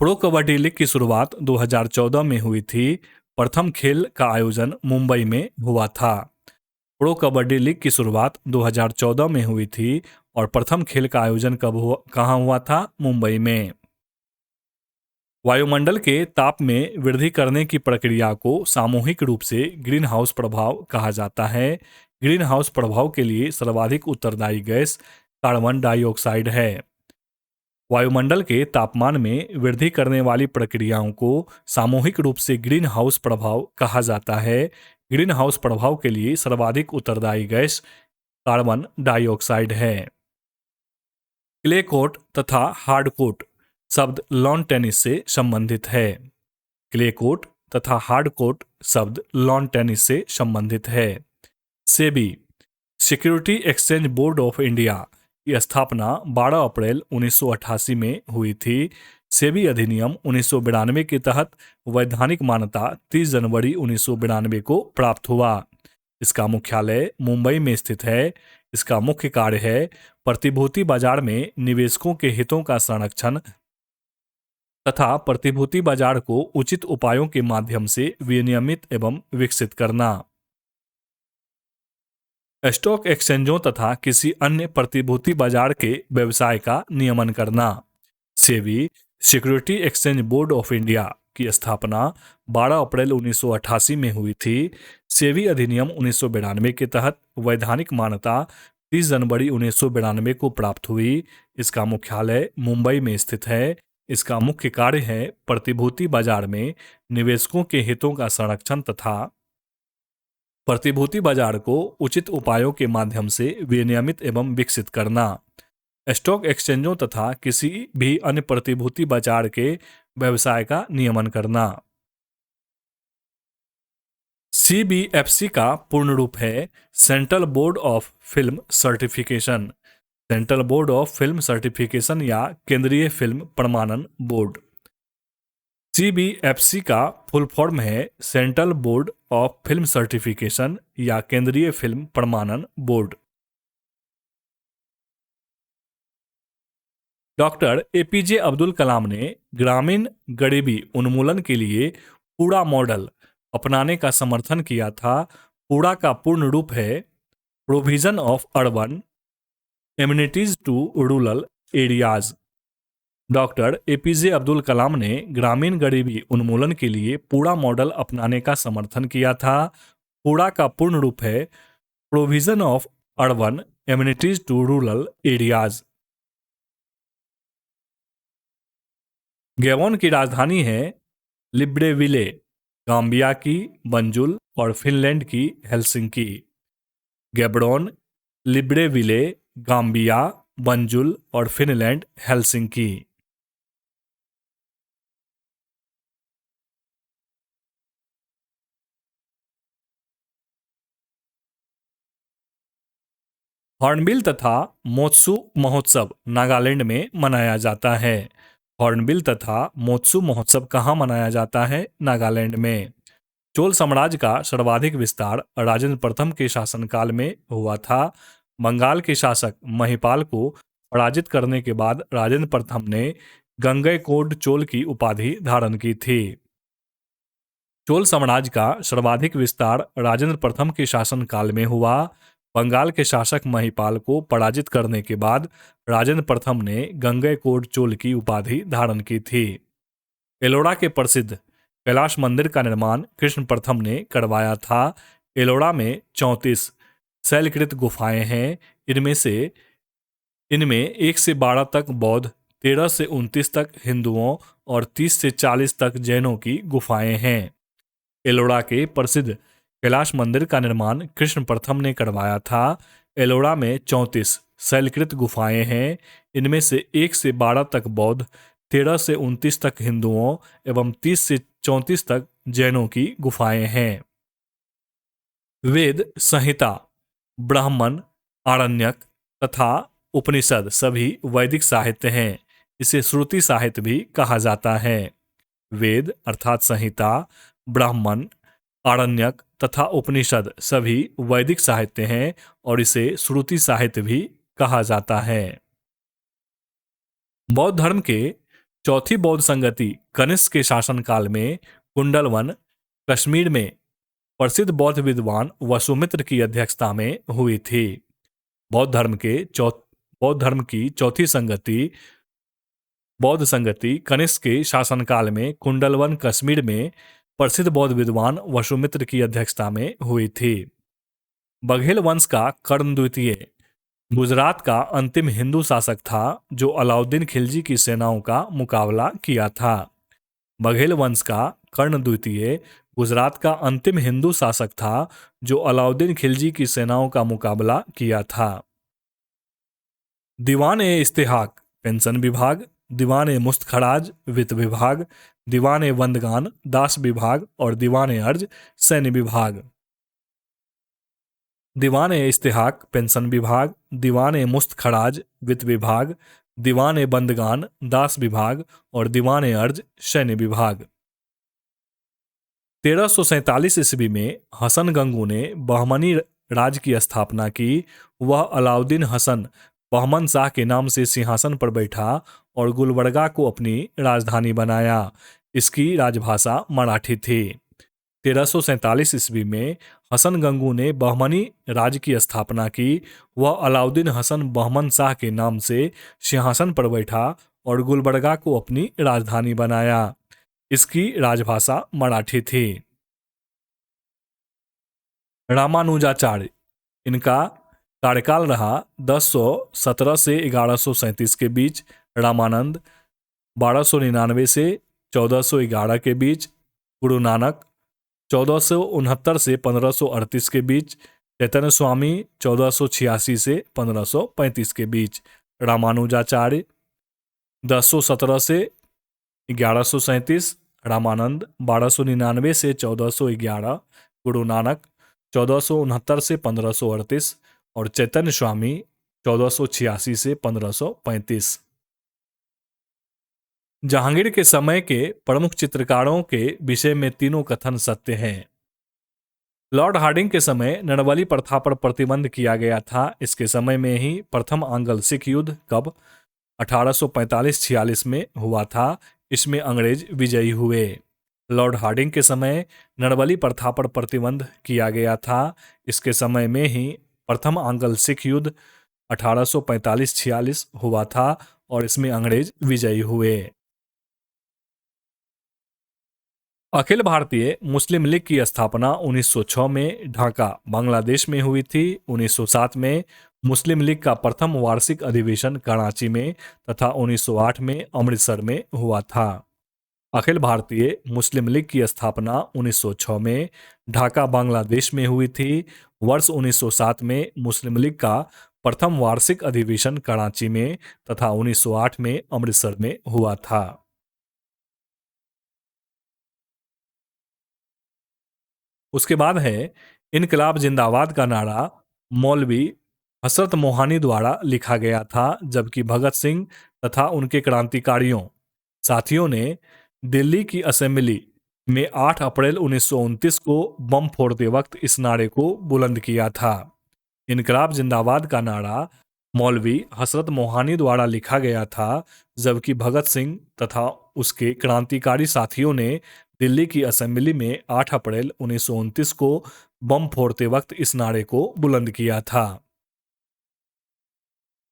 प्रो कबड्डी लीग की शुरुआत 2014 में हुई थी। प्रथम खेल का आयोजन मुंबई में हुआ था। प्रो कबड्डी लीग की शुरुआत 2014 में हुई थी और प्रथम खेल का आयोजन कहाँ हुआ था? मुंबई में। वायुमंडल के ताप में वृद्धि करने की प्रक्रिया को सामूहिक रूप से ग्रीन हाउस प्रभाव कहा जाता है। ग्रीन हाउस प्रभाव के लिए सर्वाधिक उत्तरदायी गैस कार्बन डाइऑक्साइड है। वायुमंडल के तापमान में वृद्धि करने वाली प्रक्रियाओं को सामूहिक रूप से ग्रीन हाउस प्रभाव कहा जाता है। ग्रीन हाउस प्रभाव के लिए सर्वाधिक उत्तरदायी गैस कार्बन डाइऑक्साइड है। क्ले कोट तथा हार्ड कोट शब्द लॉन टेनिस से संबंधित है। क्ले कोट तथा हार्ड कोट शब्द लॉन टेनिस से संबंधित है। SEBI, security exchange board of India की स्थापना 12 अप्रैल 1988 में हुई थी। सेबी अधिनियम 1992 के तहत वैधानिक मान्यता 30 जनवरी 1992 को प्राप्त हुआ। इसका मुख्यालय मुंबई में स्थित है। इसका मुख्य कार्य है प्रतिभूति बाजार में निवेशकों के हितों का संरक्षण तथा प्रतिभूति बाजार को उचित उपायों के माध्यम से विनियमित एवं विकसित करना। स्टॉक एक्सचेंजों तथा किसी अन्य प्रतिभूति बाजार के व्यवसाय का नियमन करना। SEBI security exchange board of India की स्थापना 12 अप्रैल 1988 में हुई थी। सेबी अधिनियम 1992 के तहत वैधानिक मान्यता 30 जनवरी 1992 को प्राप्त हुई। इसका मुख्यालय मुंबई में स्थित है। इसका मुख्य कार्य है प्रतिभूति बाजार में निवेशकों के हितों का संरक्षण तथा प्रतिभूति बाजार को उचित उपायों के माध्यम से विनियमित एवं विकसित करना। स्टॉक एक्सचेंजों तथा किसी भी अन्य प्रतिभूति बाजार के व्यवसाय का नियमन करना। CBFC का पूर्ण रूप है central board of film certification. Central board of film certification या केंद्रीय फिल्म प्रमाणन बोर्ड। CBFC का फुल फॉर्म है central board of film certification या केंद्रीय फिल्म प्रमाणन board. Doctor APJ Abdul Kalam ने ग्रामीण गरीबी उन्मूलन के लिए पूरा मॉडल अपनाने का समर्थन किया था। पूरा का पूर्ण रूप है provision of urban amenities to rural areas. Doctor APJ Abdul Kalam ने ग्रामीण गरीबी उन्मूलन के लिए पूरा मॉडल अपनाने का समर्थन किया था। पूरा का पूर्ण रूप है provision of urban amenities to rural areas. Gabon की राजधानी है लिब्रेविले, गाम्बिया की बंजुल और फिनलैंड की Helsinki. Gabon, Libreville, Gambia, Banjul और फिनलैंड हेलसिंकी। हॉर्नबिल तथा मोत्सु महोत्सव नागालैंड में मनाया जाता है। हॉर्नबिल तथा मोत्सु महोत्सव कहाँ मनाया जाता है? नागालैंड में। चोल साम्राज्य का सर्वाधिक विस्तार राजेंद्र प्रथम के शासनकाल में हुआ था। बंगाल के शासक महिपाल को पराजित करने के बाद राजेंद्र प्रथम ने गंगैकोंड चोल की उपाधि धारण की थी। चोल साम्राज्य का सर्वाधिक विस्तार राजेंद्र प्रथम के शासनकाल में हुआ। बंगाल के शासक महिपाल को पराजित करने के बाद राजेंद्र प्रथम ने गंगैकोंड चोल की उपाधि धारण की थी। एलोरा के प्रसिद्ध कैलाश मंदिर का निर्माण कृष्ण प्रथम ने करवाया था। एलोरा में 34 शैलकृत गुफाएं हैं। इनमें 1 से 12 तक बौद्ध, 13 से 29 तक हिंदुओं और 30 से 40 तक जैनों की गुफाएं हैं। एलोरा के प्रसिद्ध कैलाश मंदिर का निर्माण कृष्ण प्रथम ने करवाया था। एलोरा में 34 शैलकृत गुफाएं हैं। इनमें से 1 से 12 तक बौद्ध, 13 से 29 तक हिंदुओं एवं 30 से 34 तक जैनों की गुफाएं हैं। वेद संहिता, ब्राह्मण, आरण्यक तथा उपनिषद सभी वैदिक साहित्य हैं। इसे श्रुति साहित्य भी कहा जाता है। वेद अर्थात संहिता, ब्राह्मण, आरण्यक तथा उपनिषद सभी वैदिक साहित्य हैं और इसे श्रुति साहित्य भी कहा जाता है। बौद्ध धर्म के चौथी बौद्ध संगति कनिष्क के शासनकाल में कुंडलवन, कश्मीर में प्रसिद्ध बौद्ध विद्वान वसुमित्र की अध्यक्षता में हुई थी। बौद्ध धर्म की चौथी बौद्ध संगति कनिष्क के शासनकाल में कुंडलवन, कश्मीर में प्रसिद्ध बौद्ध विद्वान वसुमित्र की अध्यक्षता में हुई थी। बघेल वंश का कर्ण द्वितीय गुजरात का अंतिम हिंदू शासक था जो अलाउद्दीन खिलजी की सेनाओं का मुकाबला किया था। बघेल वंश का कर्ण द्वितीय गुजरात का अंतिम हिंदू शासक था जो अलाउद्दीन खिलजी की सेनाओं का मुकाबला किया था। दीवान-ए-इस्तेहाक पेंशन विभाग, दीवान-ए-मुस्तखराज वित्त विभाग, दीवान-ए-वंदगान दास विभाग और दीवान-ए-अर्ज सैन्य विभाग। दीवान-ए-इस्तेहाक पेंशन विभाग, दीवान-ए-मुस्तखराज वित्त विभाग, दीवान ए बंदगान दास विभाग और दीवान ए अर्ज सैन्य विभाग। 1347 ईस्वी में हसन गंगू ने बहमनी राज की स्थापना की। वह अलाउद्दीन हसन बहमन शाह के नाम से सिंहासन पर बैठा और गुलबर्गा को अपनी राजधानी बनाया। इसकी राजभाषा मराठी थी। 1347 ईस्वी में हसन गंगू ने बहमनी राज की स्थापना की। वह अलाउद्दीन हसन बहमन शाह के नाम से सिंहासन पर बैठा और गुलबर्गा को अपनी राजधानी बनाया। इसकी राजभाषा मराठी थी। रामानुजाचार्य, इनका कार्यकाल रहा 1017 से 1137 के बीच। रामानंद 1299 से 1411 के बीच। गुरु नानक 1469 से 1538 के बीच। चैतन्य स्वामी 1486 से 1535 के बीच। रामानुजाचार्य 1017 से 1137, रामानंद 1299 से 1411, गुरु नानक 1469 से 1538 और चैतन्य स्वामी 1486 से 1535। जहांगीर के समय के प्रमुख चित्रकारों के विषय में तीनों कथन सत्य हैं। लॉर्ड हार्डिंग के समय नरबली प्रथा पर प्रतिबंध किया गया था। इसके समय में ही प्रथम आंग्ल सिख युद्ध कब 1845-46 में हुआ था। इसमें अंग्रेज विजयी हुए। लॉर्ड हार्डिंग के समय नरबली प्रथा पर प्रतिबंध किया गया था। इसके समय में ही प्रथम आंग्ल सिख युद्ध 1845-46 हुआ था और इसमें अंग्रेज विजयी हुए। अखिल भारतीय मुस्लिम लीग की स्थापना 1906 में ढाका बांग्लादेश में हुई थी। 1907 में मुस्लिम लीग का प्रथम वार्षिक अधिवेशन कराची में तथा 1908 में अमृतसर में हुआ था। अखिल भारतीय मुस्लिम लीग की स्थापना 1906 में ढाका बांग्लादेश में हुई थी। वर्ष 1907 में मुस्लिम लीग का प्रथम वार्षिक अधिवेशन कराची में तथा 1908 में अमृतसर में हुआ था। उसके बाद है इनकलाब जिंदाबाद का नारा मौलवी हसरत मोहानी द्वारा लिखा गया था, जबकि भगत सिंह तथा उनके क्रांतिकारियों साथियों ने दिल्ली की असेंबली में 8 अप्रैल 1929 को बम फोड़ते वक्त इस नारे को बुलंद किया था। इनकलाब जिंदाबाद का नारा मौलवी हसरत मोहानी द्वारा लिखा गया था, जबकि भगत सिंह तथा उसके क्रांतिकारी साथियों ने दिल्ली की असेंबली में 8 अप्रैल 1929 को बम फोड़ते वक्त इस नारे को बुलंद किया था।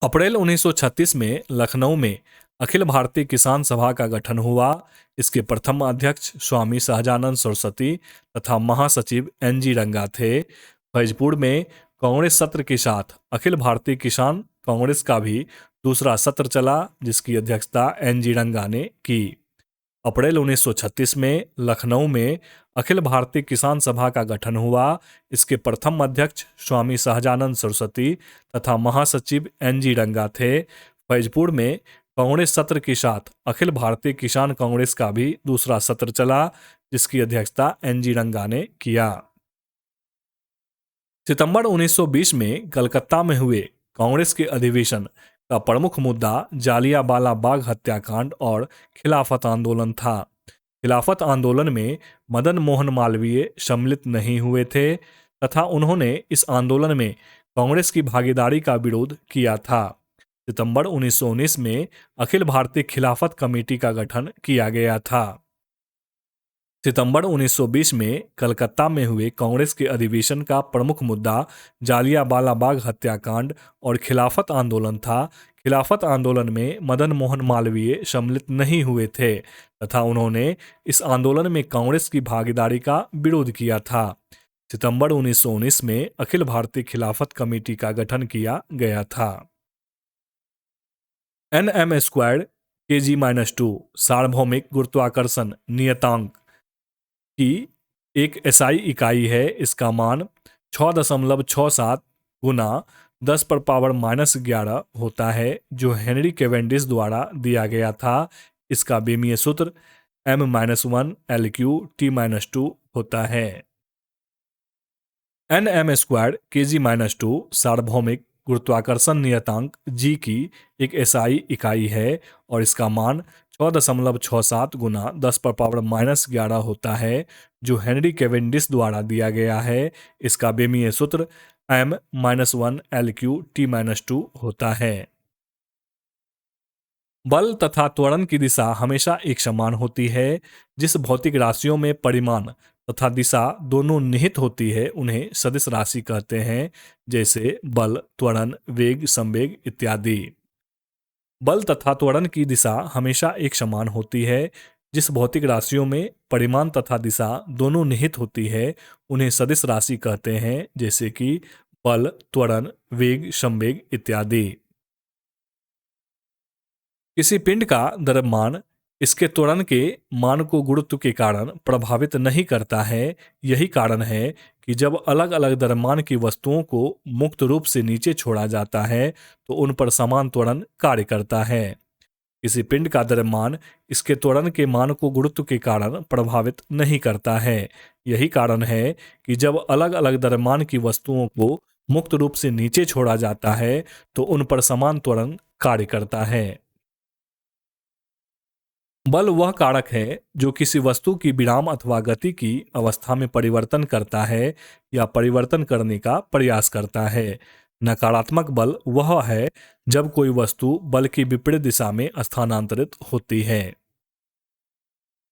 अप्रैल 1936 में लखनऊ में अखिल भारतीय किसान सभा का गठन हुआ। इसके प्रथम अध्यक्ष स्वामी सहजानंद सरस्वती तथा महासचिव NG रंगा थे। फैजपुर में कांग्रेस सत्र के साथ अखिल भारतीय किसान कांग्रेस का भी दूसरा सत्र चला, जिसकी अध्यक्षता NG रंगा ने की। अप्रैल 1936 में लखनऊ में अखिल भारतीय किसान सभा का गठन हुआ। इसके प्रथम अध्यक्ष स्वामी सहजानंद सरस्वती तथा महासचिव NG रंगा थे। फैजपुर में कांग्रेस सत्र के साथ अखिल भारतीय किसान कांग्रेस का भी दूसरा सत्र चला, जिसकी अध्यक्षता NG रंगा ने किया। सितंबर 1920 में कलकत्ता में हुए कांग्रेस के अधिवेशन का प्रमुख मुद्दा जालियांवाला बाग हत्याकांड और खिलाफत आंदोलन था। खिलाफत आंदोलन में मदन मोहन मालवीय सम्मिलित नहीं हुए थे तथा उन्होंने इस आंदोलन में कांग्रेस की भागीदारी का विरोध किया था। सितंबर 1919 में अखिल भारतीय खिलाफत कमेटी का गठन किया गया था। सितंबर 1920 में कलकत्ता में हुए कांग्रेस के अधिवेशन का प्रमुख मुद्दा जालियांवाला बाग हत्याकांड और खिलाफत आंदोलन था। खिलाफत आंदोलन में मदन मोहन मालवीय सम्मिलित नहीं हुए थे तथा उन्होंने इस आंदोलन में कांग्रेस की भागीदारी का विरोध किया था। सितंबर 1919 में अखिल भारतीय खिलाफत कमेटी का गठन किया गया था। NM² kg-2 सार्वभौमिक गुरुत्वाकर्षण नियतांक की एक SI इकाई है। इसका मान 6.67 गुना 10⁻⁻11 होता है, जो हेनरी कैवेंडिश द्वारा दिया गया था। इसका विमीय सूत्र M-1 L3T-2 होता है। NM² kg-2 सार्वभौमिक गुरुत्वाकर्षण नियतांक जी की एक एसआई इकाई है और इसका मान 6.67 गुना 10⁻⁻11 होता है, जो हेनरी कैवेंडिश द्वारा दिया गया है। इसका बेमीय सूत्र m-1 L3T-2 होता है। बल तथा त्वरण की दिशा हमेशा एक समान होती है। जिस भौतिक राशियों में परिमाण तथा दिशा दोनों निहित होती है उन्हें सदिश राशि कहते हैं, जैसे बल, त्वरण, वेग, संवेग इत्यादि। बल तथा त्वरण की दिशा हमेशा एक समान होती है। जिस भौतिक राशियों में परिमाण तथा दिशा दोनों निहित होती है उन्हें सदिश राशि कहते हैं, जैसे कि बल, त्वरण, वेग, संवेग इत्यादि। किसी पिंड का द्रव्यमान इसके त्वरण के मान को गुरुत्व के कारण प्रभावित नहीं करता है। यही कारण है कि जब अलग अलग द्रव्यमान की वस्तुओं को मुक्त रूप से नीचे छोड़ा जाता है तो उन पर समान त्वरण कार्य करता है। किसी पिंड का द्रव्यमान इसके त्वरण के मान को गुरुत्व के कारण प्रभावित नहीं करता है। यही कारण है कि जब अलग अलग द्रव्यमान की वस्तुओं को मुक्त रूप से नीचे छोड़ा जाता है तो उन पर समान त्वरण कार्य करता है। बल वह कारक है जो किसी वस्तु की विराम अथवा गति की अवस्था में परिवर्तन करता है या परिवर्तन करने का प्रयास करता है। नकारात्मक बल वह है जब कोई वस्तु बल की विपरीत दिशा में स्थानांतरित होती है।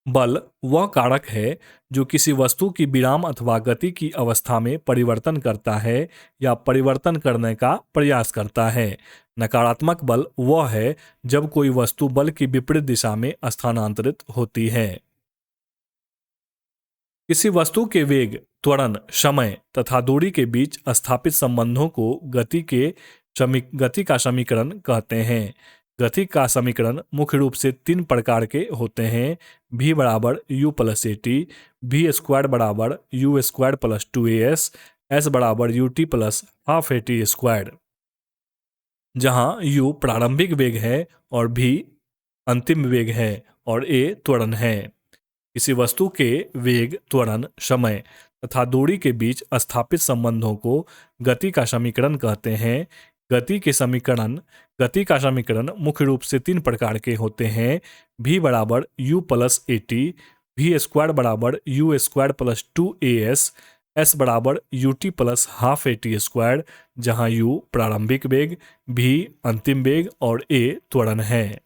बल वह कारक है जो किसी वस्तु की विराम अथवा गति की अवस्था में परिवर्तन करता है या परिवर्तन करने का प्रयास करता है। नकारात्मक बल वह है जब कोई वस्तु बल की विपरीत दिशा में स्थानांतरित होती है। किसी वस्तु के वेग, त्वरण, समय तथा दूरी के बीच स्थापित संबंधों को गति का समीकरण कहते हैं। गति का समीकरण मुख्य रूप से 3 प्रकार के होते हैं। v बराबर u plus a t, v square बराबर u square plus 2as, s बराबर ut plus half a t square, जहाँ u प्रारंभिक वेग है और v अंतिम वेग है और a त्वरण है। किसी वस्तु के वेग, त्वरण, समय तथा दूरी के बीच स्थापित संबंधों को गति का समीकरण कहते हैं। गति का समीकरण मुख्य रूप से 3 प्रकार के होते हैं। v बराबर u plus a t, v square बराबर u square plus 2as, s बराबर ut plus half a t square, जहाँ u प्रारंभिक वेग, v अंतिम वेग और a त्वरण है।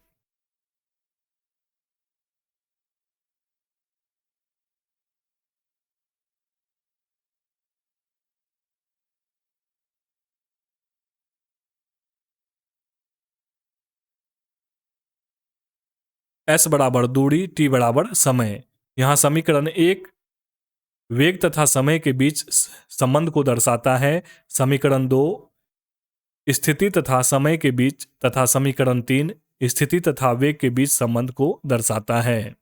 s बराबर दूरी, t बराबर समय। यहाँ समीकरण 1 वेग तथा समय के बीच संबंध को दर्शाता है। समीकरण 2 स्थिति तथा समय के बीच तथा समीकरण 3 स्थिति तथा वेग के बीच संबंध को दर्शाता है।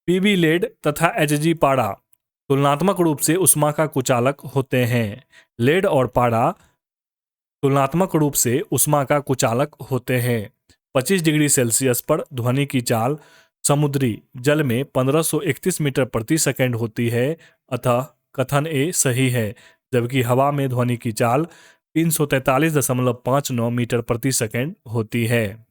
पीबी लेड तथा एचजी पारा तुलनात्मक रूप से ऊष्मा का कुचालक होते हैं। लेड और पारा तुलनात्मक रूप से ऊष्मा का कुचालक होते हैं। 25 डिग्री सेल्सियस पर ध्वनि की चाल समुद्री जल में 1531 मीटर प्रति सेकंड होती है, अतः कथन ए सही है, जबकि हवा में ध्वनि की चाल 343.59 मीटर प्रति सेकंड होती है।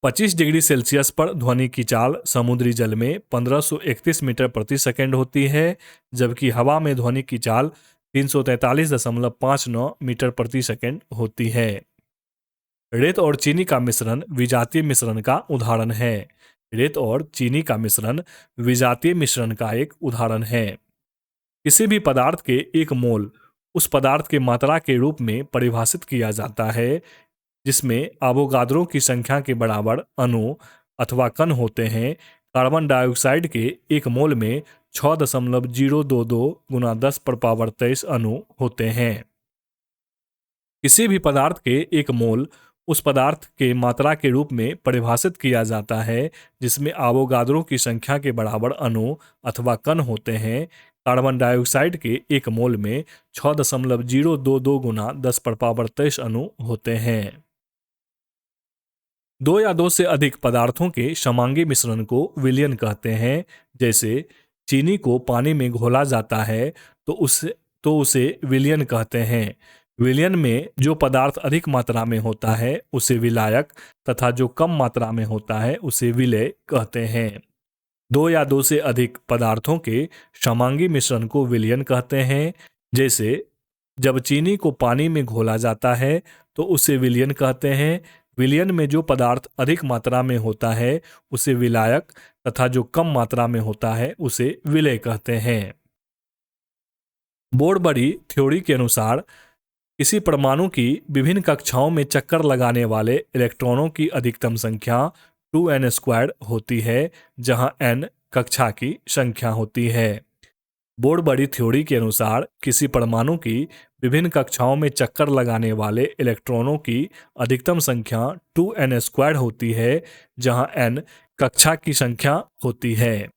25 डिग्री सेल्सियस पर ध्वनि की चाल समुद्री जल में 1531 मीटर प्रति सेकंड होती है, जबकि हवा में ध्वनि की चाल 343.59 मीटर प्रति सेकंड होती है। रेत और चीनी का मिश्रण विजातीय मिश्रण का उदाहरण है। रेत और चीनी का मिश्रण विजातीय मिश्रण का एक उदाहरण है। किसी भी पदार्थ के एक मोल उस पदार्थ के मात्रा के रूप में परिभाषित किया जाता है जिसमें एवोगाद्रो की संख्या के बराबर अणु अथवा कण होते हैं। कार्बन डाइऑक्साइड के एक मोल में 6.022 गुना 10⁻23 अणु होते हैं। किसी भी पदार्थ के एक मोल उस पदार्थ के मात्रा के रूप में परिभाषित किया जाता है जिसमें एवोगाद्रो की संख्या के बराबर अणु अथवा कण होते हैं। कार्बन डाइऑक्साइड के एक मोल में 6.022 गुना 10⁻23 अणु होते हैं। 2 या 2 से अधिक पदार्थों के समांगी मिश्रण को विलयन कहते हैं। जैसे चीनी को पानी में घोला जाता है तो तो उसे विलयन कहते हैं। विलयन में जो पदार्थ अधिक मात्रा में होता है उसे विलायक तथा जो कम मात्रा में होता है उसे विलेय कहते हैं। दो या दो से अधिक पदार्थों के समांगी मिश्रण को विलयन कहते हैं। जैसे जब चीनी को पानी में घोला जाता है तो उसे विलयन कहते हैं। विलयन में जो पदार्थ अधिक मात्रा में होता है उसे विलायक तथा जो कम मात्रा में होता है उसे विलेय कहते हैं। बोरबरी थ्योरी के अनुसार किसी परमाणु की विभिन्न कक्षाओं में चक्कर लगाने वाले इलेक्ट्रॉनों की अधिकतम संख्या 2n² होती है, जहां n कक्षा की संख्या होती है। बोरबरी थ्योरी के अनुसार किसी परमाणु की विभिन्न कक्षाओं में चक्कर लगाने वाले इलेक्ट्रॉनों की अधिकतम संख्या 2n² होती है, जहां n कक्षा की संख्या होती है।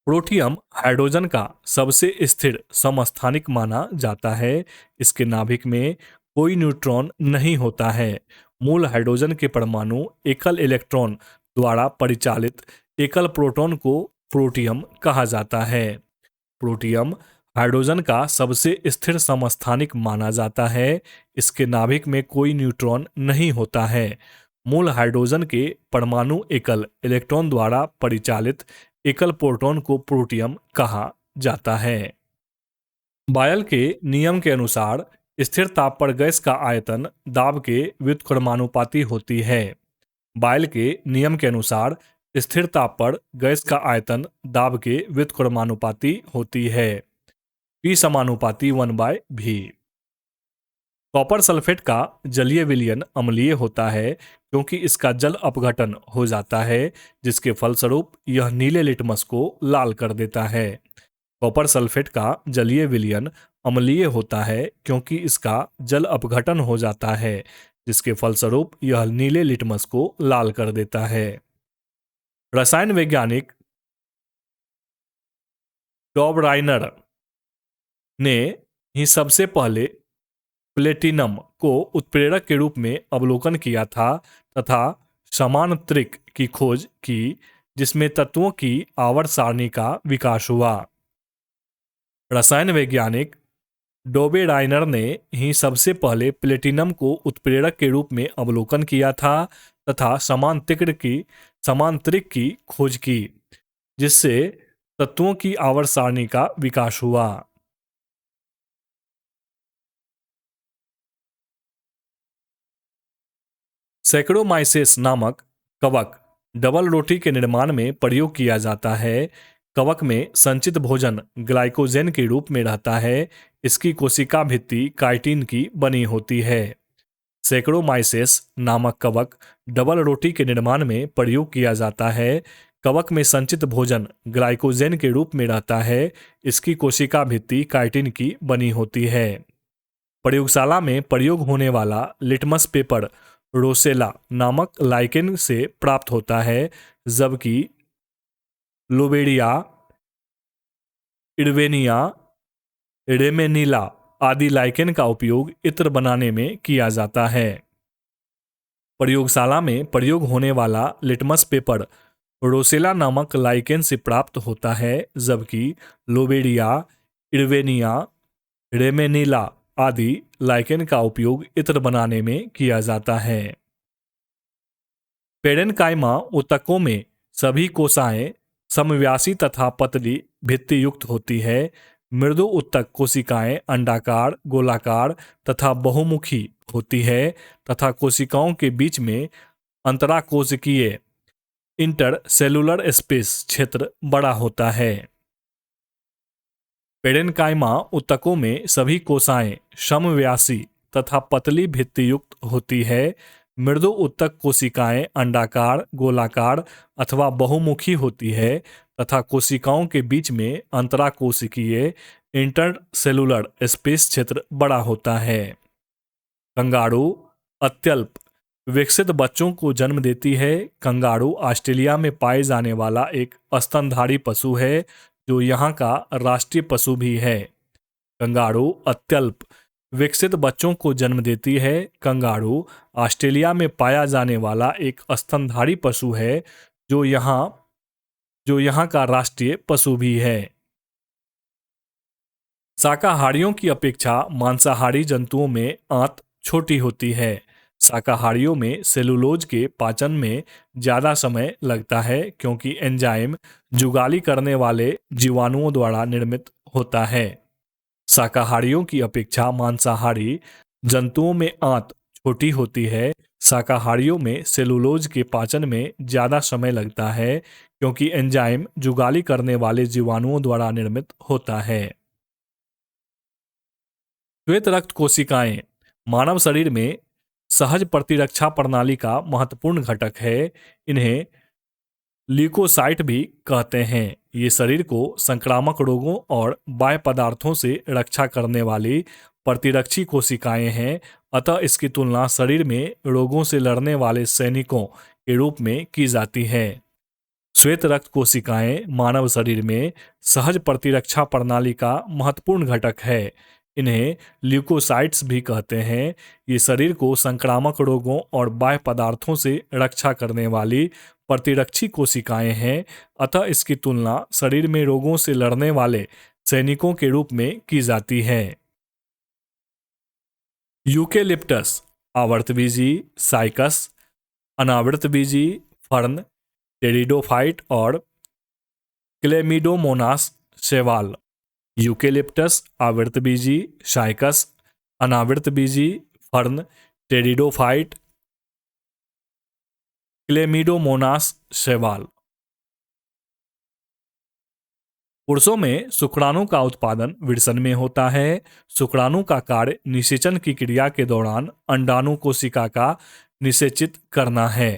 प्रोटियम हाइड्रोजन का सबसे स्थिर समस्थानिक माना जाता है। इसके नाभिक में कोई न्यूट्रॉन नहीं होता है। मूल हाइड्रोजन के परमाणु एकल इलेक्ट्रॉन द्वारा परिचालित एकल प्रोटॉन को प्रोटियम कहा जाता है। प्रोटियम हाइड्रोजन का सबसे स्थिर समस्थानिक माना जाता है। इसके नाभिक में कोई न्यूट्रॉन नहीं होता है। मूल हाइड्रोजन के परमाणु एकल इलेक्ट्रॉन द्वारा परिचालित एकल प्रोटॉन को प्रोटियम कहा जाता है। बायल के नियम के अनुसार स्थिर ताप पर गैस का आयतन दाब के व्युत्क्रमानुपाती होती है। बायल के नियम के अनुसार स्थिर ताप पर गैस का आयतन दाब के व्युत्क्रमानुपाती होती है। P समानुपाती 1/v। कॉपर सल्फेट का जलीय विलयन अम्लीय होता है क्योंकि इसका जल अपघटन हो जाता है, जिसके फलस्वरूप यह नीले लिटमस को लाल कर देता है। कॉपर सल्फेट का जलीय विलयन अम्लीय होता है क्योंकि इसका जल अपघटन हो जाता है, जिसके फलस्वरूप यह नीले लिटमस को लाल कर देता है। रसायन वैज्ञानिक डॉबराइनर ने ही सबसे पहले प्लेटिनम को उत्प्रेरक के रूप में अवलोकन किया था तथा समांतरिक की खोज की, जिसमें तत्वों की आवर्त सारणी का विकास हुआ। रसायन वैज्ञानिक डोबेराइनर ने ही सबसे पहले प्लेटिनम को उत्प्रेरक के रूप में अवलोकन किया था तथा समांतरिक की खोज की, जिससे तत्वों की आवर्त सारणी का विकास हुआ। सैकड़ोमाइसेस नामक कवक डबल रोटी के निर्माण में प्रयोग किया जाता है। कवक में संचित भोजन ग्लाइकोजेन के रूप में रहता है। इसकी कोशिका भित्ति काइटिन की बनी होती है। सैकड़ोमाइसेस नामक कवक डबल रोटी के निर्माण में प्रयोग किया जाता है। कवक में संचित भोजन ग्लाइकोजेन के रूप में रहता है। इसकी कोशिका भित्ति काइटिन की बनी होती है। प्रयोगशाला में प्रयोग होने वाला लिटमस पेपर रोसेला नामक लाइकेन से प्राप्त होता है, जबकि लोबेरिया, इरवेनिया, रेमेनिला आदि लाइकेन का उपयोग इत्र बनाने में किया जाता है। प्रयोगशाला में प्रयोग होने वाला लिटमस पेपर रोसेला नामक लाइकेन से प्राप्त होता है, जबकि लोबेरिया, इरवेनिया, रेमेनिला आदि लाइकेन का उपयोग इत्र बनाने में किया जाता है। पेरेन्काइमा ऊतकों में सभी कोशिकाएं समव्यासी तथा पतली भित्ति युक्त होती है। मृदु ऊतक कोशिकाएं अंडाकार, गोलाकार तथा बहुमुखी होती है तथा कोशिकाओं के बीच में अंतराकोशिकीय इंटरसेलुलर स्पेस क्षेत्र बड़ा होता है। पेरेन्काइमा ऊतकों में सभी कोशिकाएं समव्यासी तथा पतली भित्ति युक्त होती है। मृदु ऊतक कोशिकाएं अंडाकार, गोलाकार अथवा बहुमुखी होती है तथा कोशिकाओं के बीच में अंतराकोशिकीय इंटरसेलुलर स्पेस क्षेत्र बड़ा होता है। कंगारू अत्यल्प विकसित बच्चों को जन्म देती है। कंगारू ऑस्ट्रेलिया में पाए जाने वाला एक स्तनधारी पशु है, जो यहाँ का राष्ट्रीय पशु भी है। कंगारू अत्यल्प विकसित बच्चों को जन्म देती है। कंगारू ऑस्ट्रेलिया में पाया जाने वाला एक स्तनधारी पशु है, जो यहाँ का राष्ट्रीय पशु भी है। शाकाहारियों की अपेक्षा मांसाहारी जंतुओं में आंत छोटी होती है। शाकाहारियों में सेलुलोज के पाचन में ज़्यादा समय लगता है क्योंकि एंजाइम जुगाली करने वाले जीवाणुओं द्वारा निर्मित होता है। शाकाहारियों की अपेक्षा मांसाहारी जंतुओं में आंत छोटी होती है। शाकाहारियों में सेलुलोज के पाचन में ज़्यादा समय लगता है क्योंकि एंजाइम जुगाली करने वाले जीवाणुओं द्वारा निर्मित होता है। श्वेत रक्त कोशिकाएं मानव शरीर में सहज प्रतिरक्षा प्रणाली का महत्वपूर्ण घटक है। इन्हें ल्यूकोसाइट भी कहते हैं। ये शरीर को संक्रामक रोगों और बाह्य पदार्थों से रक्षा करने वाली प्रतिरक्षी कोशिकाएं हैं। अतः इसकी तुलना शरीर में रोगों से लड़ने वाले सैनिकों के रूप में की जाती है। श्वेत रक्त कोशिकाएं मानव शरीर में सहज प्रतिरक्षा प्रणाली का महत्वपूर्ण घटक है। इन्हें ल्यूकोसाइट्स भी कहते हैं। ये शरीर को संक्रामक रोगों और बाह्य पदार्थों से रक्षा करने वाली प्रतिरक्षी कोशिकाएं हैं। अतः इसकी तुलना शरीर में रोगों से लड़ने वाले सैनिकों के रूप में की जाती है। यूकेलिप्टस आवर्तबीजी, साइकस, अनावृतबीजी, फर्न, टेरिडोफाइट और क्लेमिडोमोनास शैवाल। यूकेलिप्टस आवृतबीजी, साइकस, अनावृतबीजी, फर्न, टेरिडोफाइट, क्लेमिडोमोनास शैवाल। पुरुषों में शुक्राणु का उत्पादन विरसन में होता है। शुक्राणु का कार्य निषेचन की क्रिया के दौरान अंडाणु कोशिका का निषेचित करना है।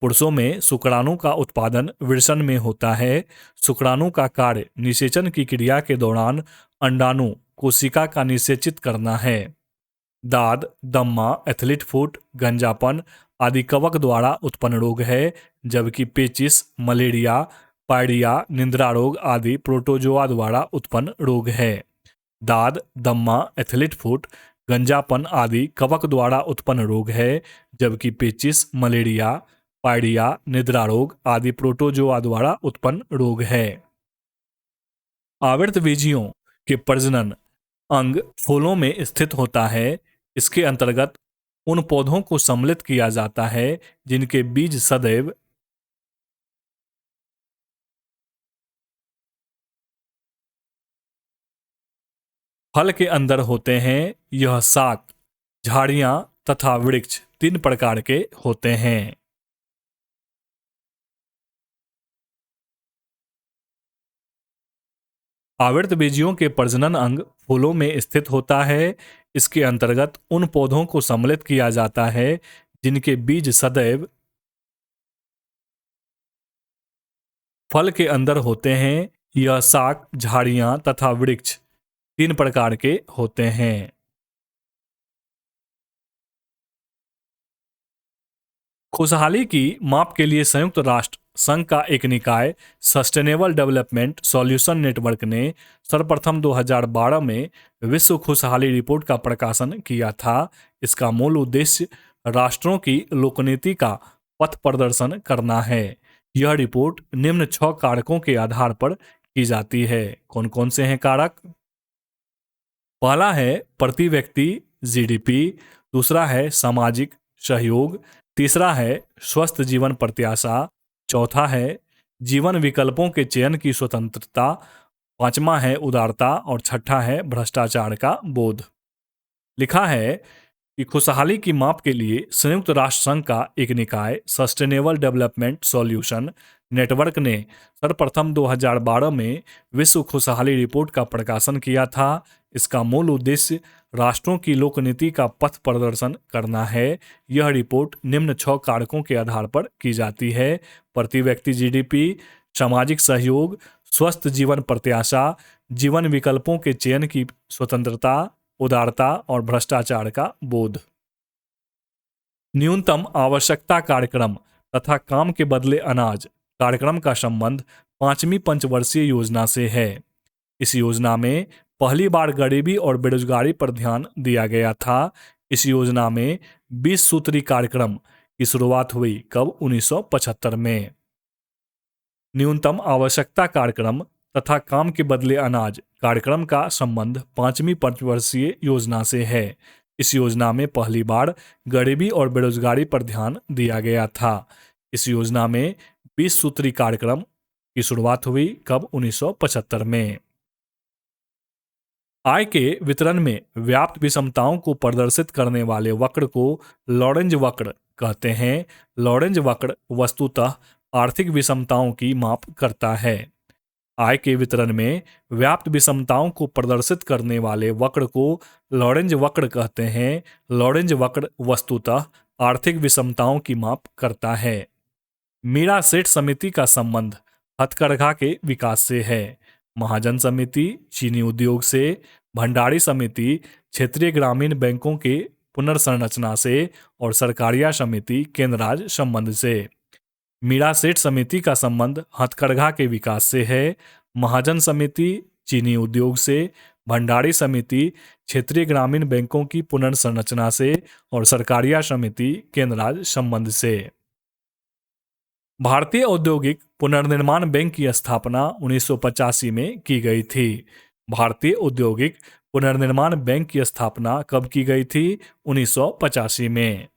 पुरुषों में शुक्राणु का उत्पादन विरसन में होता है। शुक्राणु का कार्य निषेचन की क्रिया के दौरान अंडाणु कोशिका का निषेचित करना है। दाद, दम्मा, एथलीट फुट, गंजापन आदि कवक द्वारा उत्पन्न रोग है, जबकि पेचिस, मलेरिया, पायरिया, निद्रा रोग आदि प्रोटोजोआ द्वारा उत्पन्न रोग है। दाद, दम्मा, एथलीट फुट, गंजापन आदि कवक द्वारा उत्पन्न रोग है, जबकि पेचिस, मलेरिया, पायरिया, निद्रा रोग आदि प्रोटोजोआ द्वारा उत्पन्न रोग है। आवृतबीजियों के प्रजनन अंग फूलों में स्थित होता है। इसके अंतर्गत उन पौधों को सम्मिलित किया जाता है जिनके बीज सदैव फल के अंदर होते हैं। यह शाक, झाड़ियां तथा वृक्ष 3 प्रकार के होते हैं। आवृतबीजियों के प्रजनन अंग फूलों में स्थित होता है। इसके अंतर्गत उन पौधों को सम्मिलित किया जाता है जिनके बीज सदैव फल के अंदर होते हैं। यह शाक, झाड़ियां तथा वृक्ष 3 प्रकार के होते हैं। खुशहाली की माप के लिए संयुक्त राष्ट्र संघ का एक निकाय सस्टेनेबल डेवलपमेंट सॉल्यूशन नेटवर्क ने सर्वप्रथम 2012 में विश्व खुशहाली रिपोर्ट का प्रकाशन किया था। इसका मूल उद्देश्य राष्ट्रों की लोकनीति का पथ प्रदर्शन करना है। यह रिपोर्ट निम्न 6 कारकों के आधार पर की जाती है। कौन कौन से हैं कारक? पहला है प्रति व्यक्ति जीडीपी, दूसरा है सामाजिक सहयोग, तीसरा है स्वस्थ जीवन प्रत्याशा, चौथा है जीवन विकल्पों के चयन की स्वतंत्रता, पांचवा है उदारता और छठा है भ्रष्टाचार का बोध। लिखा है कि खुशहाली की माप के लिए संयुक्त राष्ट्र संघ का एक निकाय सस्टेनेबल डेवलपमेंट सॉल्यूशन नेटवर्क ने सर्वप्रथम 2012 में विश्व खुशहाली रिपोर्ट का प्रकाशन किया था। इसका मूल उद्देश्य राष्ट्रों की लोकनीति का पथ प्रदर्शन करना है। यह रिपोर्ट निम्न 6 कारकों के आधार पर की जाती है: प्रति व्यक्ति जीडीपी, सामाजिक सहयोग, स्वस्थ जीवन प्रत्याशा, जीवन विकल्पों के चयन की स्वतंत्रता, उदारता और भ्रष्टाचार का बोध। न्यूनतम आवश्यकता कार्यक्रम तथा काम के बदले अनाज कार्यक्रम का संबंध 5वीं पंचवर्षीय योजना से है। इस योजना में पहली बार गरीबी और बेरोजगारी पर ध्यान दिया गया था। इस योजना में 20 सूत्री कार्यक्रम की शुरुआत हुई कब? 1975 में। न्यूनतम आवश्यकता कार्यक्रम तथा काम के बदले अनाज कार्यक्रम का संबंध 5वीं पंचवर्षीय योजना से है। इस योजना में पहली बार गरीबी और बेरोजगारी पर ध्यान दिया गया था। इस योजना में 20 सूत्री कार्यक्रम की शुरुआत हुई कब? 1975 में। आय के वितरण में व्याप्त विषमताओं को प्रदर्शित करने वाले वक्र को लॉरेंज वक्र कहते हैं। लॉरेंज वक्र वस्तुतः आर्थिक विषमताओं की माप करता है। आय के वितरण में व्याप्त विषमताओं को प्रदर्शित करने वाले वक्र को लॉरेंज वक्र कहते हैं। लॉरेंज वक्र वस्तुतः आर्थिक विषमताओं की माप करता है। मीरा सेठ समिति का संबंध हथकरघा के विकास से है। महाजन समिति चीनी उद्योग से, भंडारी समिति क्षेत्रीय ग्रामीण बैंकों के पुनर्संरचना से और सरकारिया समिति केंद्र राज्य संबंध से। मीरा सेठ समिति का संबंध हथकरघा के विकास से है। महाजन समिति चीनी उद्योग से, भंडारी समिति क्षेत्रीय ग्रामीण बैंकों की पुनर्संरचना से और सरकारिया समिति केंद्र राज्य संबंध से। भारतीय औद्योगिक पुनर्निर्माण बैंक की स्थापना 1985 में की गई थी। भारतीय औद्योगिक पुनर्निर्माण बैंक की स्थापना कब की गई थी? 1985 में।